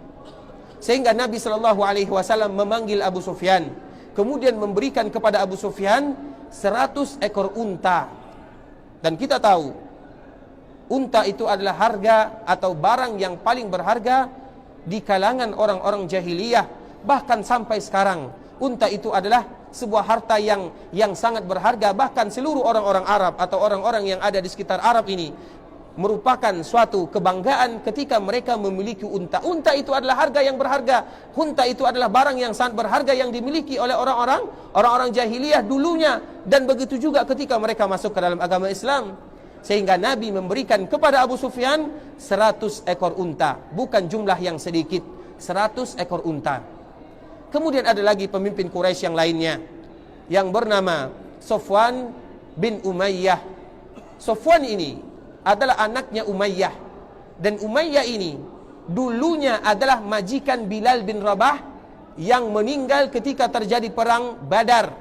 Sehingga Nabi SAW memanggil Abu Sufyan, kemudian memberikan kepada Abu Sufyan 100 ekor unta. Dan kita tahu, unta itu adalah harga atau barang yang paling berharga di kalangan orang-orang jahiliyah. Bahkan sampai sekarang, unta itu adalah sebuah harta yang sangat berharga. Bahkan seluruh orang-orang Arab atau orang-orang yang ada di sekitar Arab ini merupakan suatu kebanggaan ketika mereka memiliki unta. Unta itu adalah harga yang berharga. Unta itu adalah barang yang sangat berharga yang dimiliki oleh orang-orang jahiliyah dulunya. Dan begitu juga ketika mereka masuk ke dalam agama Islam. Sehingga Nabi memberikan kepada Abu Sufyan 100 ekor unta. Bukan jumlah yang sedikit, 100 ekor unta. Kemudian ada lagi pemimpin Quraisy yang lainnya, yang bernama Safwan bin Umayyah. Safwan ini adalah anaknya Umayyah. Dan Umayyah ini dulunya adalah majikan Bilal bin Rabah yang meninggal ketika terjadi perang Badar.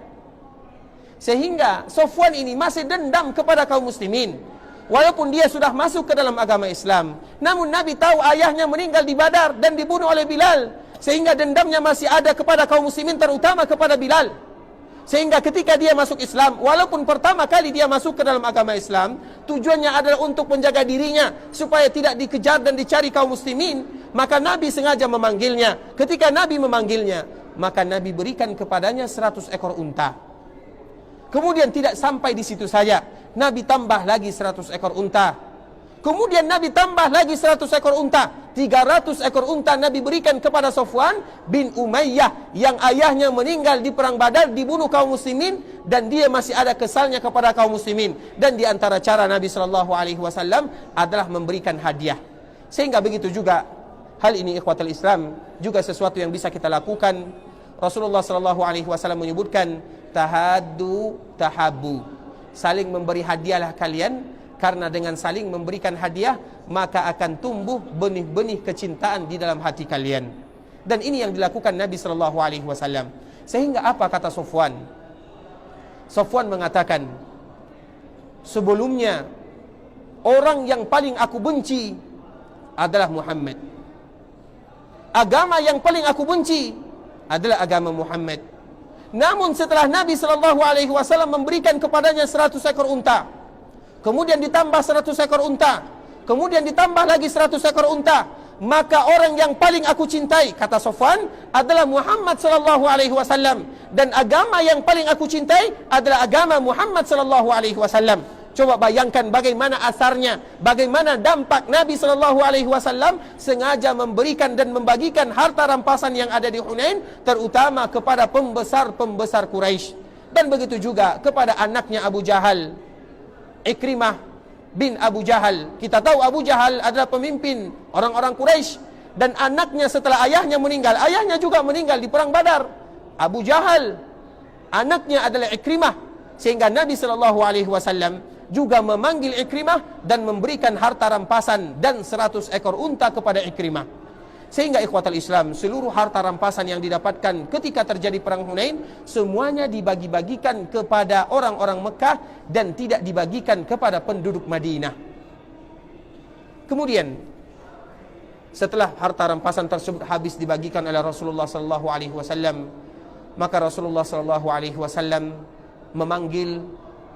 Sehingga Safwan ini masih dendam kepada kaum muslimin. Walaupun dia sudah masuk ke dalam agama Islam, namun Nabi tahu ayahnya meninggal di Badar dan dibunuh oleh Bilal. Sehingga dendamnya masih ada kepada kaum muslimin, terutama kepada Bilal. Sehingga ketika dia masuk Islam, walaupun pertama kali dia masuk ke dalam agama Islam, tujuannya adalah untuk menjaga dirinya supaya tidak dikejar dan dicari kaum muslimin, maka Nabi sengaja memanggilnya. Ketika Nabi memanggilnya, maka Nabi berikan kepadanya 100 ekor unta. Kemudian tidak sampai di situ saja, Nabi tambah lagi 100 ekor unta. Kemudian Nabi tambah lagi 100 ekor unta. 300 ekor unta Nabi berikan kepada Safwan bin Umayyah yang ayahnya meninggal di perang Badar, dibunuh kaum muslimin, dan dia masih ada kesalnya kepada kaum muslimin. Dan di antara cara Nabi SAW adalah memberikan hadiah. Sehingga begitu juga hal ini, ikhwatul Islam, juga sesuatu yang bisa kita lakukan. Rasulullah SAW menyebutkan tahaddu tahabbu, saling memberi hadiahlah kalian, karena dengan saling memberikan hadiah maka akan tumbuh benih-benih kecintaan di dalam hati kalian. Dan ini yang dilakukan Nabi SAW. Sehingga apa kata Safwan? Safwan mengatakan, sebelumnya orang yang paling aku benci adalah Muhammad. Agama yang paling aku benci adalah agama Muhammad. Namun setelah Nabi SAW memberikan kepadanya 100 ekor unta, kemudian ditambah 100 ekor unta, kemudian ditambah lagi 100 ekor unta, maka orang yang paling aku cintai, kata Safwan, adalah Muhammad SAW. Dan agama yang paling aku cintai adalah agama Muhammad SAW. Coba bayangkan bagaimana asarnya, bagaimana dampak Nabi SAW sengaja memberikan dan membagikan harta rampasan yang ada di Hunain, terutama kepada pembesar-pembesar Quraisy. Dan begitu juga kepada anaknya Abu Jahal, Ikrimah bin Abu Jahal. Kita tahu Abu Jahal adalah pemimpin orang-orang Quraisy, dan anaknya setelah ayahnya meninggal, ayahnya juga meninggal di perang Badar. Abu Jahal, anaknya adalah Ikrimah. Sehingga Nabi SAW juga memanggil Ikrimah dan memberikan harta rampasan dan 100 ekor unta kepada Ikrimah. Sehingga ikhwatal Islam, seluruh harta rampasan yang didapatkan ketika terjadi perang Hunain, semuanya dibagi-bagikan kepada orang-orang Mekah dan tidak dibagikan kepada penduduk Madinah. Kemudian setelah harta rampasan tersebut habis dibagikan oleh Rasulullah SAW, maka Rasulullah SAW memanggil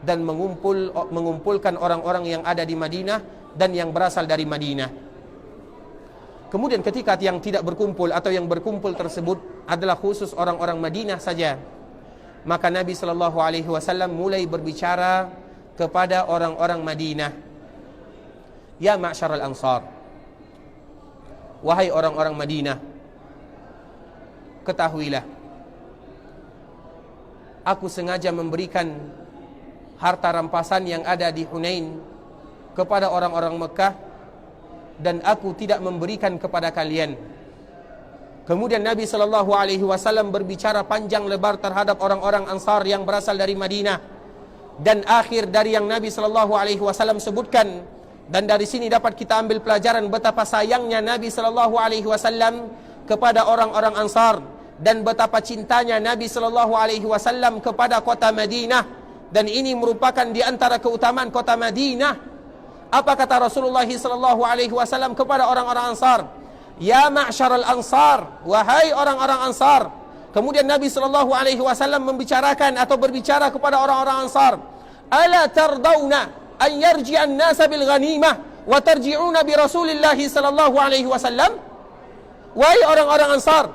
dan mengumpulkan orang-orang yang ada di Madinah dan yang berasal dari Madinah. Kemudian ketika yang tidak berkumpul atau yang berkumpul tersebut adalah khusus orang-orang Madinah saja, maka Nabi SAW mulai berbicara kepada orang-orang Madinah. Ya ma'syaral ansar, wahai orang-orang Madinah, ketahuilah, aku sengaja memberikan harta rampasan yang ada di Hunain kepada orang-orang Mekah, dan aku tidak memberikan kepada kalian. Kemudian Nabi SAW berbicara panjang lebar terhadap orang-orang Ansar yang berasal dari Madinah. Dan akhir dari yang Nabi SAW sebutkan, dan dari sini dapat kita ambil pelajaran betapa sayangnya Nabi SAW kepada orang-orang Ansar, dan betapa cintanya Nabi sallallahu alaihi wasallam kepada kota Madinah, dan ini merupakan di antara keutamaan kota Madinah. Apa kata Rasulullah sallallahu alaihi wasallam kepada orang-orang Ansar? Ya ma'syaral Ansar, wahai orang-orang Ansar. Kemudian Nabi sallallahu alaihi wasallam membicarakan atau berbicara kepada orang-orang Ansar, ala tardawna an yarji'an nasa bil ghanimah wa tarji'una bi Rasulillah sallallahu alaihi wasallam? Wahai orang-orang Ansar,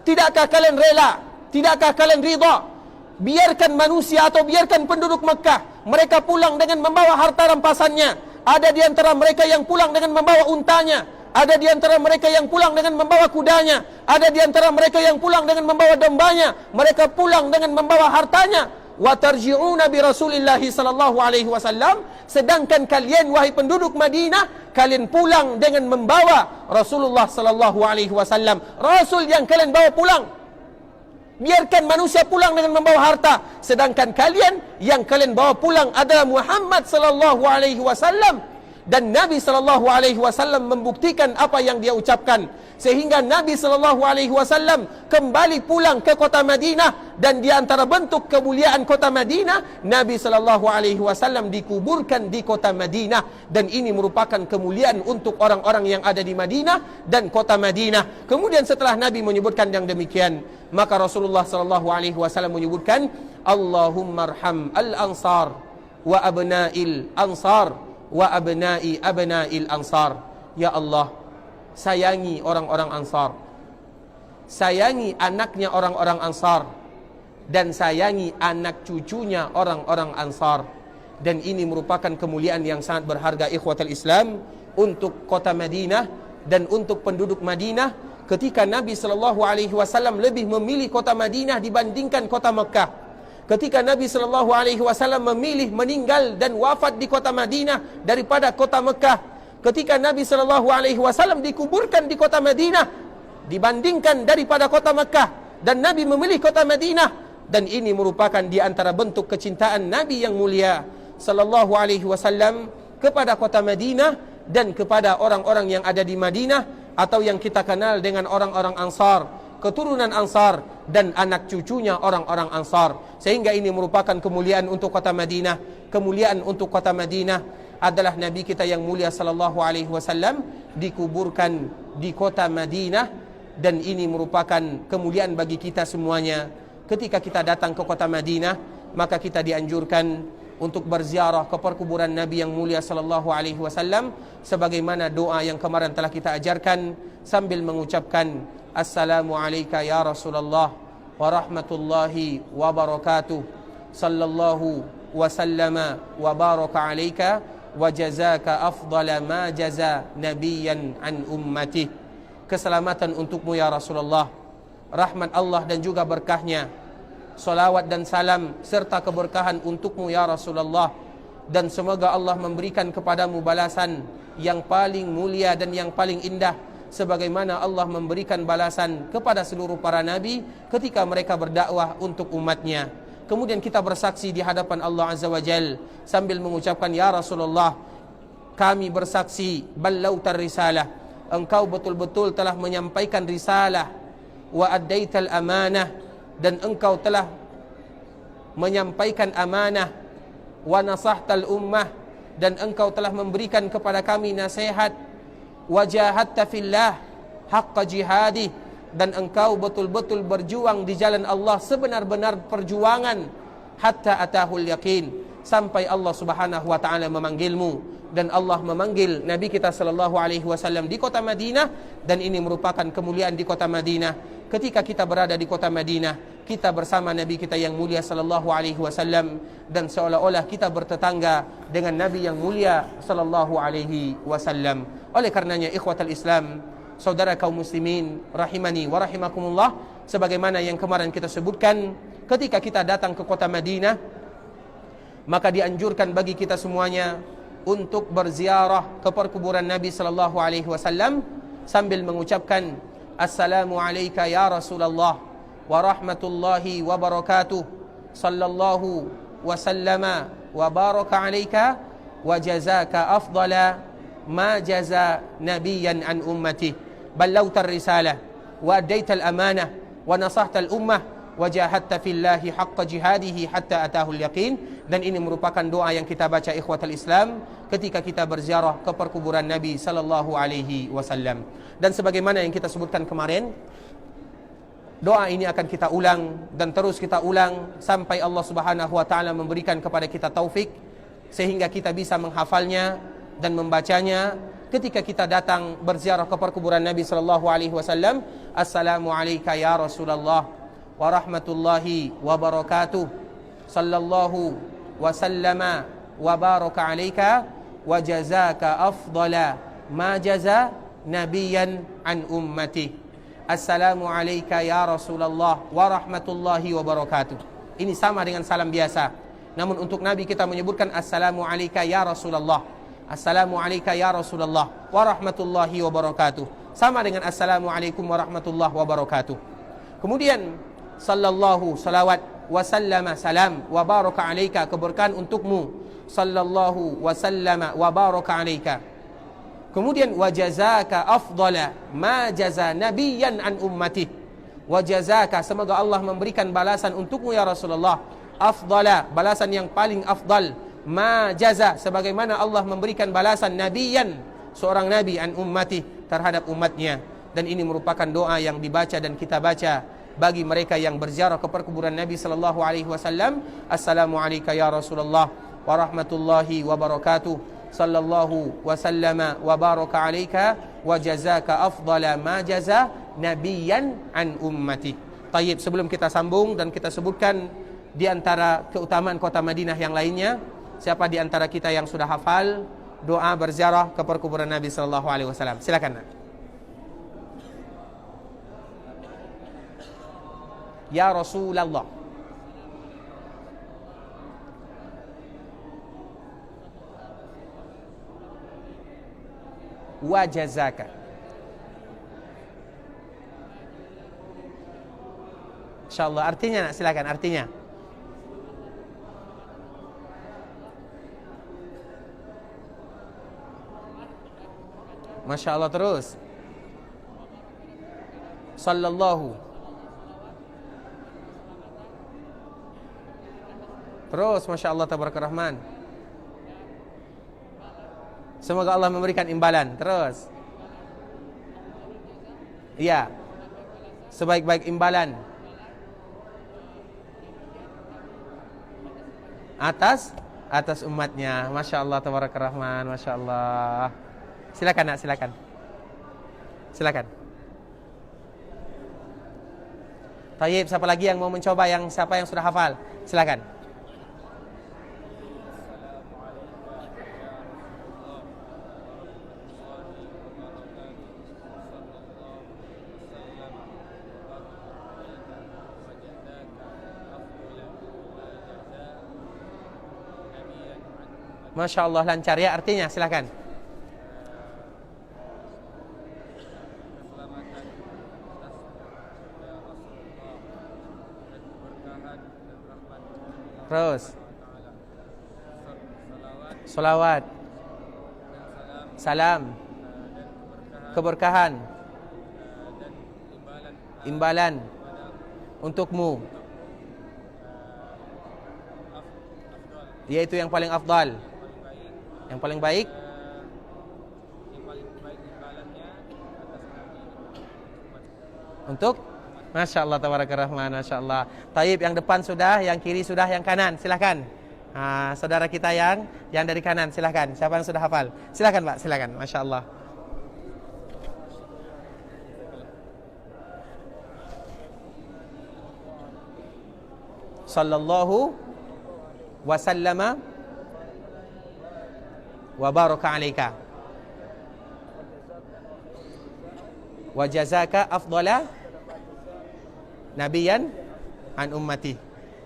tidakkah kalian rela, tidakkah kalian ridha biarkan manusia atau biarkan penduduk Mekah mereka pulang dengan membawa harta rampasannya? Ada di antara mereka yang pulang dengan membawa untanya, ada di antara mereka yang pulang dengan membawa kudanya, ada di antara mereka yang pulang dengan membawa dombanya, mereka pulang dengan membawa hartanya. Wa tarji'una bi Rasulillah sallallahu alaihi wasallam, sedangkan kalian wahai penduduk Madinah, kalian pulang dengan membawa Rasulullah sallallahu alaihi wasallam, Rasul yang kalian bawa pulang. Biarkan manusia pulang dengan membawa harta, sedangkan kalian yang kalian bawa pulang adalah Muhammad sallallahu alaihi wasallam. Dan Nabi sallallahu alaihi wasallam membuktikan apa yang dia ucapkan, sehingga Nabi sallallahu alaihi wasallam kembali pulang ke kota Madinah, dan di antara bentuk kemuliaan kota Madinah, Nabi sallallahu alaihi wasallam dikuburkan di kota Madinah, dan ini merupakan kemuliaan untuk orang-orang yang ada di Madinah dan kota Madinah. Kemudian setelah Nabi menyebutkan yang demikian, maka Rasulullah sallallahu alaihi wasallam menyebutkan, Allahumma arham al-ansar wa abna'il ansar wa abna'i abna'il ansar. Ya Allah, sayangi orang-orang Ansar, sayangi anaknya orang-orang Ansar, dan sayangi anak cucunya orang-orang Ansar. Dan ini merupakan kemuliaan yang sangat berharga ikhwatal Islam untuk kota Madinah dan untuk penduduk Madinah, ketika Nabi sallallahu alaihi wasallam lebih memilih kota Madinah dibandingkan kota Mekah. Ketika Nabi sallallahu alaihi wasallam memilih meninggal dan wafat di kota Madinah daripada kota Mekah. Ketika Nabi sallallahu alaihi wasallam dikuburkan di kota Madinah dibandingkan daripada kota Mekah, dan Nabi memilih kota Madinah. Dan ini merupakan di antara bentuk kecintaan Nabi yang mulia sallallahu alaihi wasallam kepada kota Madinah dan kepada orang-orang yang ada di Madinah, atau yang kita kenal dengan orang-orang Ansar, keturunan Ansar dan anak cucunya orang-orang Ansar. Sehingga ini merupakan kemuliaan untuk kota Madinah. Kemuliaan untuk kota Madinah adalah Nabi kita yang mulia sallallahu alaihi wasallam dikuburkan di kota Madinah, dan ini merupakan kemuliaan bagi kita semuanya. Ketika kita datang ke kota Madinah, maka kita dianjurkan untuk berziarah ke perkuburan Nabi yang mulia sallallahu alaihi wasallam, sebagaimana doa yang kemarin telah kita ajarkan, sambil mengucapkan Assalamu alayka ya Rasulullah wa rahmatullahi wa barakatuh, sallallahu wa sallama wa baraka alayka wa jazaka afdala ma jaza nabiyan an ummati. Keselamatan untukmu ya Rasulullah, rahmat Allah dan juga berkahnya, salawat dan salam serta keberkahan untukmu ya Rasulullah, dan semoga Allah memberikan kepadamu balasan yang paling mulia dan yang paling indah, sebagaimana Allah memberikan balasan kepada seluruh para nabi ketika mereka berdakwah untuk umatnya. Kemudian kita bersaksi di hadapan Allah Azza wa Jal sambil mengucapkan, ya Rasulullah, kami bersaksi ballautar risalah, engkau betul-betul telah menyampaikan risalah, wa addaital amanah, dan engkau telah menyampaikan amanah, wa nasahtal ummah, dan engkau telah memberikan kepada kami nasihat, wa jahadta fillah haqqa jihadi, dan engkau betul-betul berjuang di jalan Allah sebenar-benar perjuangan, hatta atahul yaqin, sampai Allah Subhanahu wa taala memanggilmu. Dan Allah memanggil Nabi kita sallallahu alaihi wasallam di kota Madinah, dan ini merupakan kemuliaan di kota Madinah. Ketika kita berada di kota Madinah, kita bersama Nabi kita yang mulia sallallahu alaihi wasallam, dan seolah-olah kita bertetangga dengan Nabi yang mulia sallallahu alaihi wasallam. Oleh karenanya ikhwatal Islam, saudara kaum muslimin rahimani wa rahimakumullah, sebagaimana yang kemarin kita sebutkan, ketika kita datang ke kota Madinah, maka dianjurkan bagi kita semuanya untuk berziarah ke perkuburan Nabi sallallahu alaihi wasallam sambil mengucapkan Assalamu alayka ya Rasulullah wa rahmatullahi wa barakatuh, sallallahu wa sallama wa baraka alayka wa jazaka afdala ma jaza nabiyan an ummati, ballautar risalah wa addaital amanah wa nasahtal ummah wa jahadta fillahi haqqa jihadihi hatta atahul yaqin. Dan ini merupakan doa yang kita baca ikhwatal Islam ketika kita berziarah ke perkuburan Nabi sallallahu alaihi wasallam. Dan sebagaimana yang kita sebutkan kemarin, doa ini akan kita ulang dan terus kita ulang sampai Allah Subhanahu wa taala memberikan kepada kita taufik sehingga kita bisa menghafalnya dan membacanya ketika kita datang berziarah ke perkuburan Nabi sallallahu alaihi wasallam. Assalamu alayka ya Rasulullah wa rahmatullahi wa barakatuh. Sallallahu wa sallama wa baraka alayka wa jazaka afdala ma jaza nabiyan an ummati. Assalamu alayka ya Rasulullah wa rahmatullahi wa barakatuh. Ini sama dengan salam biasa. Namun untuk Nabi kita menyebutkan Assalamu alayka ya Rasulullah. Assalamu alayka ya Rasulullah wa rahmatullahi wa barakatuh. Sama dengan Assalamu alaikum warahmatullahi wabarakatuh. Kemudian sallallahu salawat wa sallama salam wa baraka alayka, keberkahan untukmu. Sallallahu wa sallama wa baraka alayka. Kemudian wa jazaka afdala ma jaza nabiyan an ummati. Wa jazaka, semoga Allah memberikan balasan untukmu ya Rasulullah. Afdala, balasan yang paling afdal. Ma jaza, sebagaimana Allah memberikan balasan nabiyan, seorang nabi, an ummati, terhadap umatnya. Dan ini merupakan doa yang dibaca dan kita baca bagi mereka yang berziarah ke perkuburan Nabi sallallahu alaihi wasallam. Assalamu alayka ya Rasulullah wa rahmatullahi wa barakatuh. Sallallahu wa sallama wa baraka alayka wa jazaka afdala ma jaza nabiyan an ummati. Tayyib, sebelum kita sambung dan kita sebutkan di antara keutamaan kota Madinah yang lainnya, siapa di antara kita yang sudah hafal doa berziarah ke perkuburan Nabi sallallahu alaihi wasallam? Silakan. Ya Rasulullah. Wa jazaka. Insyaallah, artinya silakan artinya. Masya Allah, terus. Sallallahu. Terus, Masya Allah, Tabarakar Rahman. Semoga Allah memberikan imbalan. Terus. Iya. Sebaik-baik imbalan. Atas umatnya. Masya Allah, Tabarakar Rahman. Masya Allah. Silakan nak, silakan. Silakan. Tayyib, siapa lagi yang mau mencoba, siapa yang sudah hafal? Silakan. Masya Allah, lancar ya, artinya silakan. Terus. Salawat. Salam. Keberkahan. Imbalan untukmu, yaitu yang paling afdal, yang paling baik. Untuk Masya Allah, Tabarakar Rahman, Masya Allah. Tayyib, yang depan sudah, yang kiri sudah, yang kanan silahkan. Saudara kita yang dari kanan silahkan. Siapa yang sudah hafal? Silahkan Pak, silahkan. Masya Allah. Sallallahu wa sallama wa baraka alaika wa jazaka afdala nabiyan an ummati.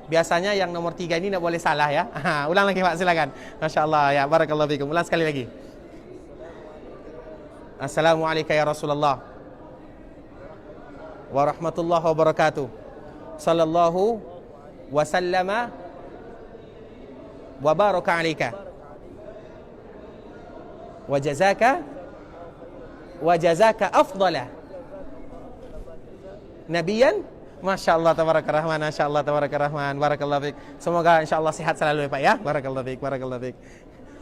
Biasanya yang nomor 3 ini tidak boleh salah ya. Ulang lagi Pak, silakan. Masya Allah ya, barakallahu fikum. Ulang sekali lagi. Assalamu alayka ya Rasulullah wa rahmatullahi wa barakatuh. Sallallahu wa sallama wa baraka alayka wa jazaka afdala nabiyan. Masya Allah, tabaraka rahman, Masya Allah, tabaraka rahman. Barakallahu fiik. Semoga insya Allah sehat selalu ya Pak ya. Barakallahu fiik, barakallahu fiik.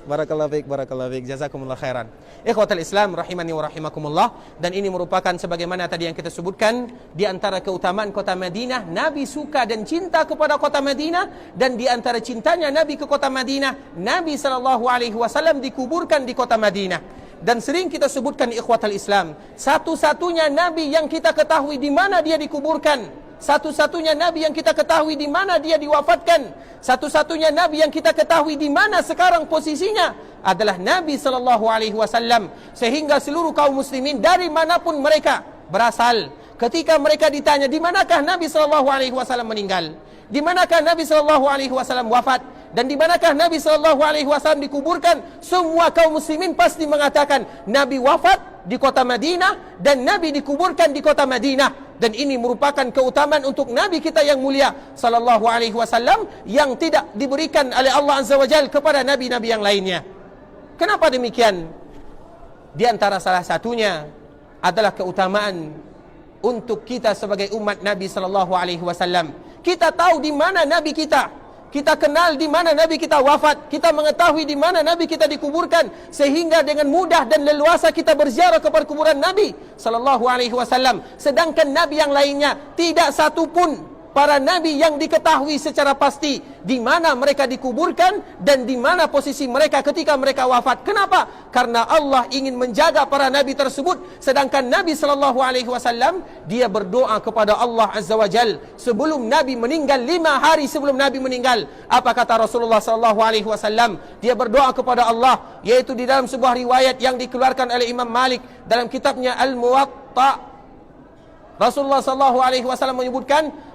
Barakallahu fiik, barakallahu fiik. Jazakumullah khairan. Ikhwatal Islam rahimani wa rahimakumullah. Dan ini merupakan sebagaimana tadi yang kita sebutkan, di antara keutamaan kota Madinah, Nabi suka dan cinta kepada kota Madinah, dan di antara cintanya Nabi ke kota Madinah, Nabi SAW dikuburkan di kota Madinah. Dan sering kita sebutkan ikhwatal Islam, satu-satunya Nabi yang kita ketahui di mana dia dikuburkan, satu-satunya Nabi yang kita ketahui di mana dia diwafatkan, satu-satunya Nabi yang kita ketahui di mana sekarang posisinya adalah Nabi SAW. Sehingga seluruh kaum muslimin dari manapun mereka berasal, ketika mereka ditanya di manakah Nabi SAW meninggal, di manakah Nabi SAW wafat, dan di manakah Nabi SAW dikuburkan, semua kaum muslimin pasti mengatakan Nabi wafat di kota Madinah dan Nabi dikuburkan di kota Madinah. Dan ini merupakan keutamaan untuk Nabi kita yang mulia SAW, yang tidak diberikan oleh Allah Azza wa Jalla kepada nabi-nabi yang lainnya. Kenapa demikian? Di antara salah satunya adalah keutamaan untuk kita sebagai umat Nabi SAW. Kita tahu di mana Nabi kita. Kita kenal di mana Nabi kita wafat, kita mengetahui di mana Nabi kita dikuburkan, sehingga dengan mudah dan leluasa kita berziarah ke perkuburan Nabi SAW. Sedangkan Nabi yang lainnya, tidak satu pun para Nabi yang diketahui secara pasti di mana mereka dikuburkan dan di mana posisi mereka ketika mereka wafat. Kenapa? Karena Allah ingin menjaga para Nabi tersebut. Sedangkan Nabi SAW, dia berdoa kepada Allah Azza wa Jal sebelum Nabi meninggal, 5 hari sebelum Nabi meninggal. Apa kata Rasulullah SAW? Dia berdoa kepada Allah, yaitu di dalam sebuah riwayat yang dikeluarkan oleh Imam Malik dalam kitabnya Al-Muwatta. Rasulullah SAW menyebutkan,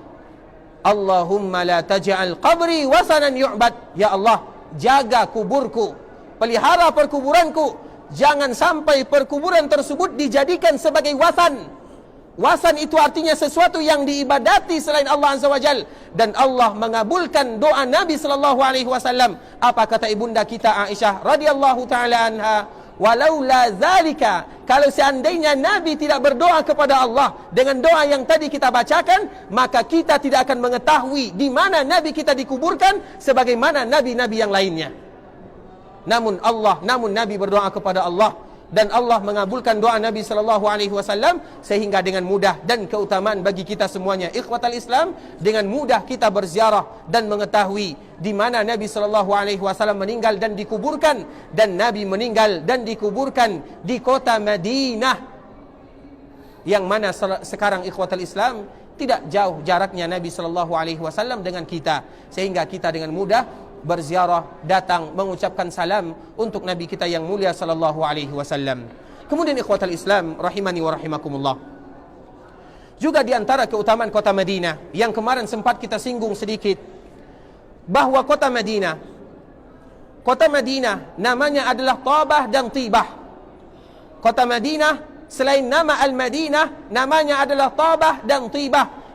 Allahumma la taj'al qabri wasanan yu'bad. Ya Allah, jaga kuburku, pelihara perkuburanku, jangan sampai perkuburan tersebut dijadikan sebagai wasan. Wasan itu artinya sesuatu yang diibadati selain Allah Azza wa Jal. Dan Allah mengabulkan doa Nabi SAW. Apa kata ibunda kita Aisyah radhiyallahu ta'ala anha? Walaula zalika, kalau seandainya Nabi tidak berdoa kepada Allah dengan doa yang tadi kita bacakan, maka kita tidak akan mengetahui di mana Nabi kita dikuburkan sebagaimana nabi-nabi yang lainnya. Namun Nabi berdoa kepada Allah, dan Allah mengabulkan doa Nabi SAW, sehingga dengan mudah dan keutamaan bagi kita semuanya ikhwatal Islam, dengan mudah kita berziarah dan mengetahui di mana Nabi SAW meninggal dan dikuburkan. Dan Nabi meninggal dan dikuburkan di kota Madinah, yang mana sekarang ikhwatal Islam tidak jauh jaraknya Nabi SAW dengan kita, sehingga kita dengan mudah berziarah, datang mengucapkan salam untuk Nabi kita yang mulia sallallahu alaihi wasallam. Kemudian ikhwatal Islam rahimani wa rahimakumullah, juga di antara keutamaan kota Madinah yang kemarin sempat kita singgung sedikit, bahwa kota Madinah namanya adalah Tabah dan Tibah. Kota Madinah selain nama Al-Madinah, namanya adalah Tabah dan Tibah.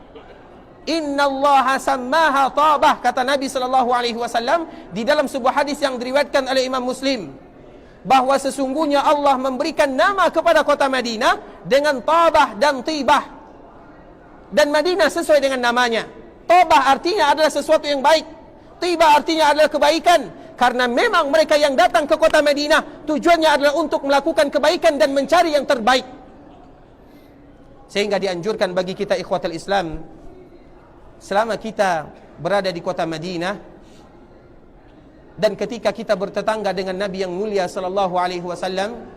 Inna Allah sammaha Tabah, kata Nabi SAW di dalam sebuah hadis yang diriwayatkan oleh Imam Muslim, bahwa sesungguhnya Allah memberikan nama kepada kota Madinah dengan Tabah dan Tibah. Dan Madinah sesuai dengan namanya. Tabah artinya adalah sesuatu yang baik, Tibah artinya adalah kebaikan. Karena memang mereka yang datang ke kota Madinah tujuannya adalah untuk melakukan kebaikan dan mencari yang terbaik. Sehingga dianjurkan bagi kita ikhwatal Islam, selama kita berada di kota Madinah dan ketika kita bertetangga dengan Nabi yang mulia sallallahu alaihi wasallam,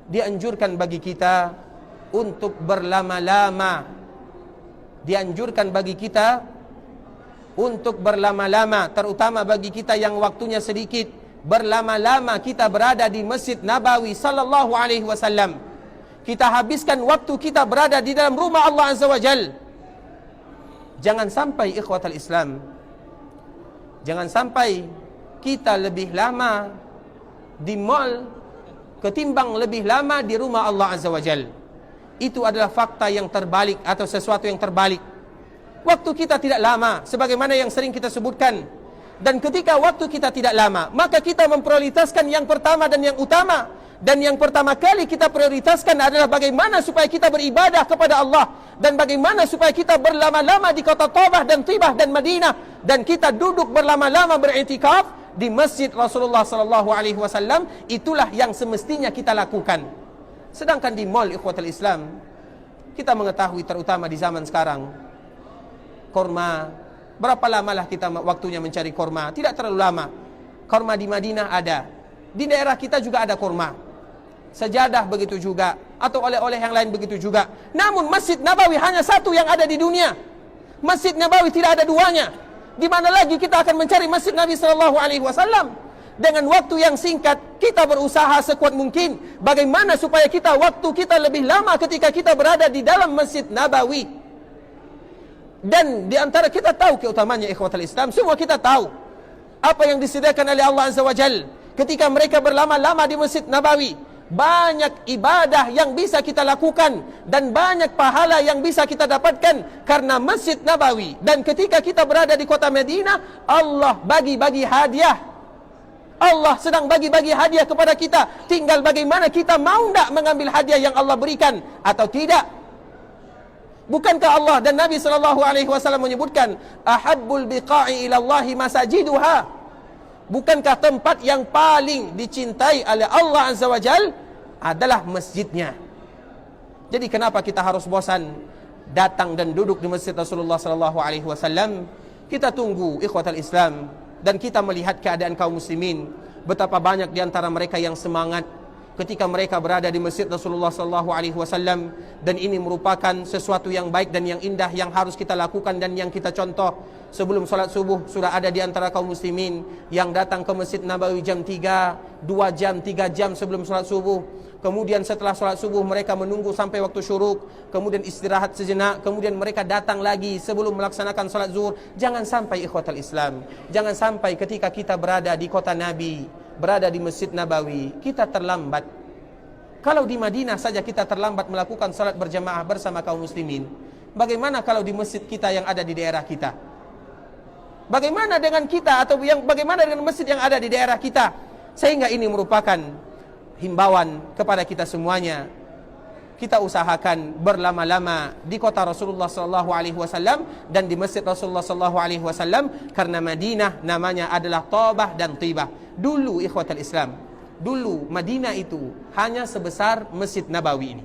dianjurkan bagi kita untuk berlama-lama. Dianjurkan bagi kita untuk berlama-lama, terutama bagi kita yang waktunya sedikit, berlama-lama kita berada di Masjid Nabawi sallallahu alaihi wasallam. Kita habiskan waktu kita berada di dalam rumah Allah Azza wa Jalla. Jangan sampai ikhwatal Islam, jangan sampai kita lebih lama di mall ketimbang lebih lama di rumah Allah Azza wa Jal. Itu adalah fakta yang terbalik atau sesuatu yang terbalik. Waktu kita tidak lama sebagaimana yang sering kita sebutkan. Dan ketika waktu kita tidak lama, maka kita memprioritaskan yang pertama dan yang utama. Dan yang pertama kali kita prioritaskan adalah bagaimana supaya kita beribadah kepada Allah, dan bagaimana supaya kita berlama-lama di kota Taubah dan Tibah dan Madinah, dan kita duduk berlama-lama beriktikaf di masjid Rasulullah sallallahu alaihi wasallam. Itulah yang semestinya kita lakukan. Sedangkan di mall, ikhwatul Islam, kita mengetahui terutama di zaman sekarang, korma, berapa lamalah kita waktunya mencari korma? Tidak terlalu lama. Korma di Madinah ada, di daerah kita juga ada korma. Sejadah begitu juga, atau oleh-oleh yang lain begitu juga. Namun Masjid Nabawi hanya satu yang ada di dunia. Masjid Nabawi tidak ada duanya. Di mana lagi kita akan mencari Masjid Nabi sallallahu alaihi wasallam? Dengan waktu yang singkat, kita berusaha sekuat mungkin bagaimana supaya waktu kita lebih lama ketika kita berada di dalam Masjid Nabawi. Dan di antara kita tahu keutamanya, ikhwatul Islam, semua kita tahu apa yang disediakan oleh Allah Azza wa Jalla ketika mereka berlama-lama di Masjid Nabawi. Banyak ibadah yang bisa kita lakukan dan banyak pahala yang bisa kita dapatkan karena Masjid Nabawi. Dan ketika kita berada di kota Madinah, Allah bagi-bagi hadiah. Allah sedang bagi-bagi hadiah kepada kita. Tinggal bagaimana kita mau tak mengambil hadiah yang Allah berikan atau tidak. Bukankah Allah dan Nabi sallallahu alaihi wasallam menyebutkan, ahabbul biqa'i ila Allahi masajiduha? Bukankah tempat yang paling dicintai oleh Allah Azza wa Jal adalah masjidnya? Jadi kenapa kita harus bosan datang dan duduk di masjid Rasulullah sallallahu alaihi wasallam? Kita tunggu, ikhwatal Islam, dan kita melihat keadaan kaum muslimin, betapa banyak di antara mereka yang semangat ketika mereka berada di masjid Rasulullah sallallahu alaihi wasallam, dan ini merupakan sesuatu yang baik dan yang indah yang harus kita lakukan dan yang kita contoh. Sebelum solat subuh sudah ada di antara kaum muslimin yang datang ke Masjid Nabawi jam 3, 2 jam, 3 jam sebelum solat subuh. Kemudian setelah solat subuh mereka menunggu sampai waktu syuruk, kemudian istirahat sejenak, kemudian mereka datang lagi sebelum melaksanakan solat zuhur. Jangan sampai, ikhwatal Islam, jangan sampai ketika kita berada di kota Nabi, berada di Masjid Nabawi, kita terlambat. Kalau di Madinah saja kita terlambat melakukan salat berjamaah bersama kaum muslimin, bagaimana kalau di masjid kita yang ada di daerah kita? Bagaimana dengan kita, atau bagaimana dengan masjid yang ada di daerah kita? Sehingga ini merupakan himbauan kepada kita semuanya. Kita usahakan berlama-lama di kota Rasulullah sallallahu alaihi wasallam dan di masjid Rasulullah sallallahu alaihi wasallam, karena Madinah namanya adalah Taubah dan Tibah. Dulu, ikhwatal Islam, dulu Madinah itu hanya sebesar Masjid Nabawi ini.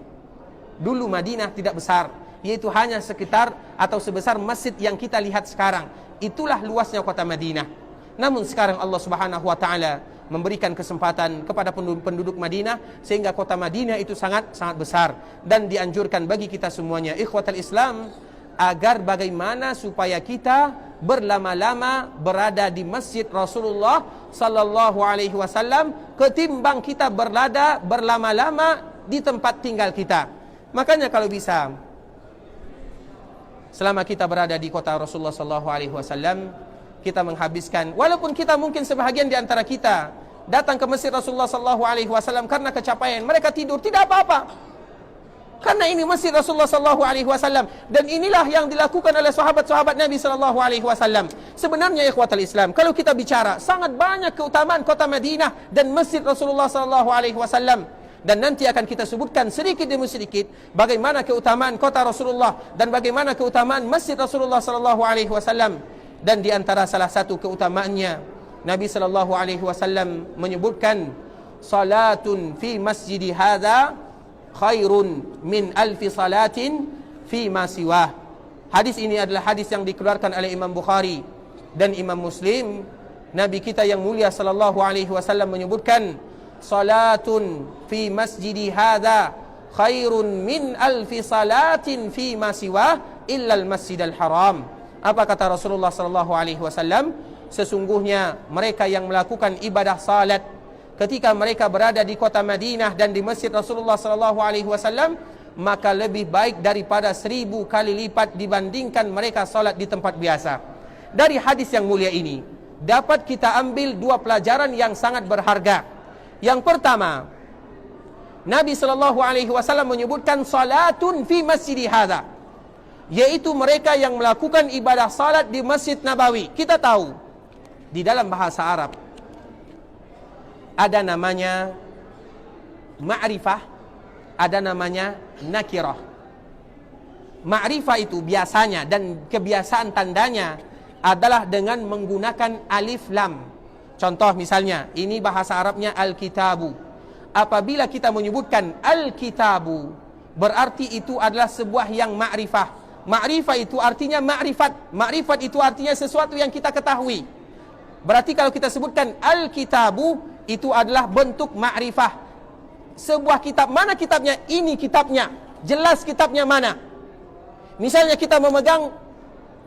Dulu Madinah tidak besar, yaitu hanya sekitar atau sebesar masjid yang kita lihat sekarang. Itulah luasnya kota Madinah. Namun sekarang Allah Subhanahu wa taala memberikan kesempatan kepada penduduk Madinah sehingga kota Madinah itu sangat besar, dan dianjurkan bagi kita semuanya, ikhwatal Islam, agar bagaimana supaya kita berlama-lama berada di masjid Rasulullah sallallahu alaihi wasallam ketimbang kita berlama-lama di tempat tinggal kita. Makanya kalau bisa, selama kita berada di kota Rasulullah sallallahu alaihi wasallam, kita menghabiskan, walaupun kita mungkin sebahagian di antara kita datang ke masjid Rasulullah sallallahu alaihi wasallam karena kecapean, mereka tidur, tidak apa-apa. Karena ini masjid Rasulullah sallallahu alaihi wasallam, dan inilah yang dilakukan oleh sahabat-sahabat Nabi sallallahu alaihi wasallam. Sebenarnya, ikhwatal Islam, kalau kita bicara, sangat banyak keutamaan kota Madinah dan masjid Rasulullah sallallahu alaihi wasallam. Dan nanti akan kita sebutkan sedikit demi sedikit bagaimana keutamaan kota Rasulullah dan bagaimana keutamaan masjid Rasulullah sallallahu alaihi wasallam. Dan di antara salah satu keutamaannya, Nabi sallallahu alaihi wasallam menyebutkan, salatun fi masjidi hadza khairun min alfi salatin fi ma siwah. Hadis ini adalah hadis yang dikeluarkan oleh Imam Bukhari dan Imam Muslim. Nabi kita yang mulia sallallahu alaihi wasallam menyebutkan, salatun fi masjidi hadza khairun min alfi salatin fi ma siwah illa al-masjidal haram. Apa kata Rasulullah sallallahu alaihi wasallam? Sesungguhnya mereka yang melakukan ibadah salat ketika mereka berada di kota Madinah dan di masjid Rasulullah sallallahu alaihi wasallam, maka lebih baik daripada 1000 kali lipat dibandingkan mereka salat di tempat biasa. Dari hadis yang mulia ini dapat kita ambil 2 pelajaran yang sangat berharga. Yang pertama, Nabi sallallahu alaihi wasallam menyebutkan salatun fi masjidi hadza, yaitu mereka yang melakukan ibadah salat di Masjid Nabawi. Kita tahu di dalam bahasa Arab ada namanya ma'rifah, ada namanya nakirah. Ma'rifah itu biasanya dan kebiasaan tandanya adalah dengan menggunakan alif lam. Contoh misalnya, ini bahasa Arabnya al-kitabu. Apabila kita menyebutkan al-kitabu, berarti itu adalah sebuah yang ma'rifah. Ma'rifah itu artinya ma'rifat. Ma'rifat itu artinya sesuatu yang kita ketahui. Berarti kalau kita sebutkan al-kitabu, itu adalah bentuk ma'rifah. Sebuah kitab, mana kitabnya? Ini kitabnya. Jelas kitabnya mana. Misalnya kita memegang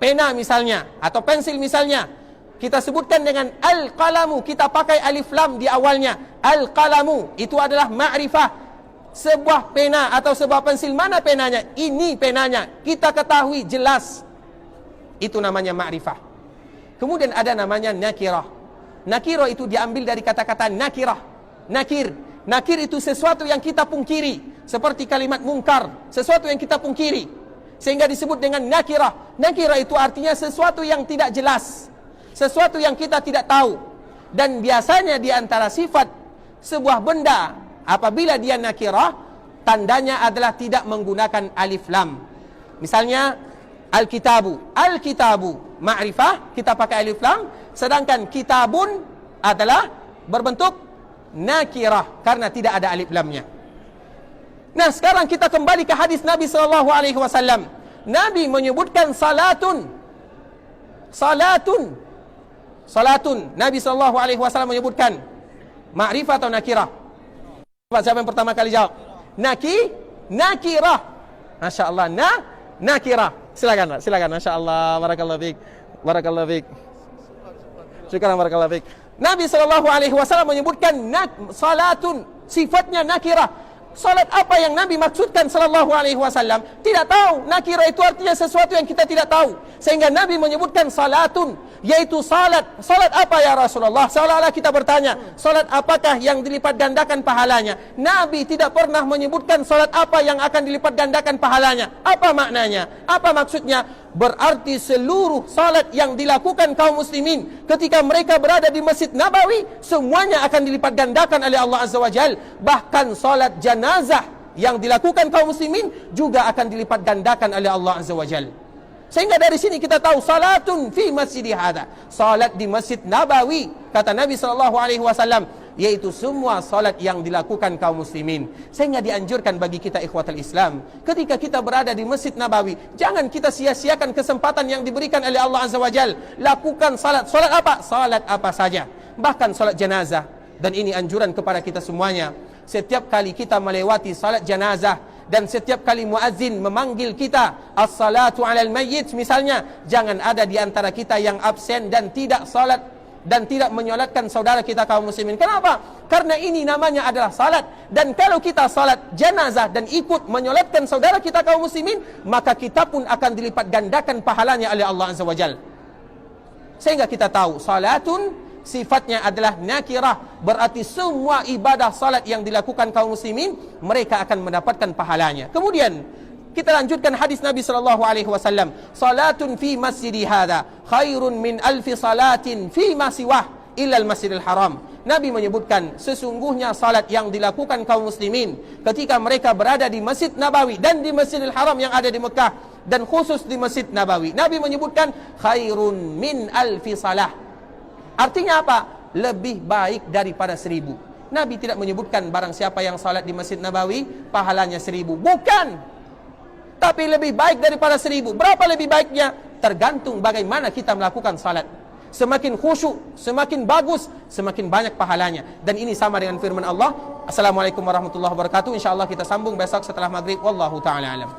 pena misalnya, atau pensil misalnya, kita sebutkan dengan al-qalamu, kita pakai alif lam di awalnya. Al-qalamu, itu adalah ma'rifah. Sebuah pena atau sebuah pensil, mana penanya? Ini penanya. Kita ketahui jelas. Itu namanya ma'rifah. Kemudian ada namanya nakirah. Nakirah itu diambil dari kata-kata nakirah. Nakir. Nakir itu sesuatu yang kita pungkiri. Seperti kalimat mungkar. Sesuatu yang kita pungkiri. Sehingga disebut dengan nakirah. Nakirah itu artinya sesuatu yang tidak jelas. Sesuatu yang kita tidak tahu. Dan biasanya di antara sifat sebuah benda, apabila dia nakirah, tandanya adalah tidak menggunakan alif lam. Misalnya al-kitabu. Al-kitabu ma'rifah, kita pakai alif lam. Sedangkan kitabun adalah berbentuk nakirah karena tidak ada alif lamnya. Nah, sekarang kita kembali ke hadis Nabi SAW. Nabi menyebutkan salatun. Salatun. Salatun. Nabi SAW menyebutkan ma'rifah atau nakirah? Siapa yang pertama kali jawab? Nakirah. Masya Allah. Nakirah. Silakan, silakan. Masya Allah. Barakallahu fiik. Barakallahu fiik. Syukran, barakallahu fiik. Nabi SAW menyebutkan salatun. Sifatnya nakirah. Salat apa yang Nabi maksudkan SAW? Tidak tahu. Nakirah itu artinya sesuatu yang kita tidak tahu. Sehingga Nabi menyebutkan salatun, yaitu salat. Salat apa ya Rasulullah? Seolah-olah kita bertanya, salat apakah yang dilipat gandakan pahalanya? Nabi tidak pernah menyebutkan salat apa yang akan dilipat gandakan pahalanya. Apa maknanya? Apa maksudnya? Berarti seluruh salat yang dilakukan kaum muslimin ketika mereka berada di Masjid Nabawi, semuanya akan dilipat gandakan oleh Allah Azza wa Jal. Bahkan salat janazah yang dilakukan kaum muslimin juga akan dilipat gandakan oleh Allah Azza wa Jal. Sehingga dari sini kita tahu salatun fi masjidi hadza, salat di Masjid Nabawi, kata Nabi SAW, yaitu semua salat yang dilakukan kaum muslimin. Sehingga dianjurkan bagi kita ikhwatul Islam, ketika kita berada di Masjid Nabawi, jangan kita sia-siakan kesempatan yang diberikan oleh Allah Azza wa Jal. Lakukan salat. Salat apa? Salat apa saja. Bahkan salat jenazah. Dan ini anjuran kepada kita semuanya. Setiap kali kita melewati salat jenazah, dan setiap kali muazzin memanggil kita as-salatu 'alal mayyit misalnya, jangan ada di antara kita yang absen dan tidak salat dan tidak menyolatkan saudara kita kaum muslimin. Kenapa? Karena ini namanya adalah salat. Dan kalau kita salat jenazah dan ikut menyolatkan saudara kita kaum muslimin, maka kita pun akan dilipat gandakan pahalanya oleh Allah Azza wa Jalla. Sehingga kita tahu salatun sifatnya adalah nakirah, berarti semua ibadah salat yang dilakukan kaum muslimin mereka akan mendapatkan pahalanya. Kemudian kita lanjutkan hadis Nabi SAW. Salatun fi masjidi hadha khairun min alfi salatin fi ma siwah illa al-masjidil haram. Nabi menyebutkan sesungguhnya salat yang dilakukan kaum muslimin ketika mereka berada di Masjid Nabawi dan di Masjidil Haram yang ada di Mekah, dan khusus di Masjid Nabawi, Nabi menyebutkan khairun min alfi salah. Artinya apa? Lebih baik daripada 1000. Nabi tidak menyebutkan barang siapa yang salat di Masjid Nabawi pahalanya 1000. Bukan. Tapi lebih baik daripada 1000. Berapa lebih baiknya? Tergantung bagaimana kita melakukan salat. Semakin khusyuk, semakin bagus, semakin banyak pahalanya. Dan ini sama dengan firman Allah. Assalamualaikum warahmatullahi wabarakatuh. InsyaAllah kita sambung besok setelah maghrib. Wallahu ta'ala alam.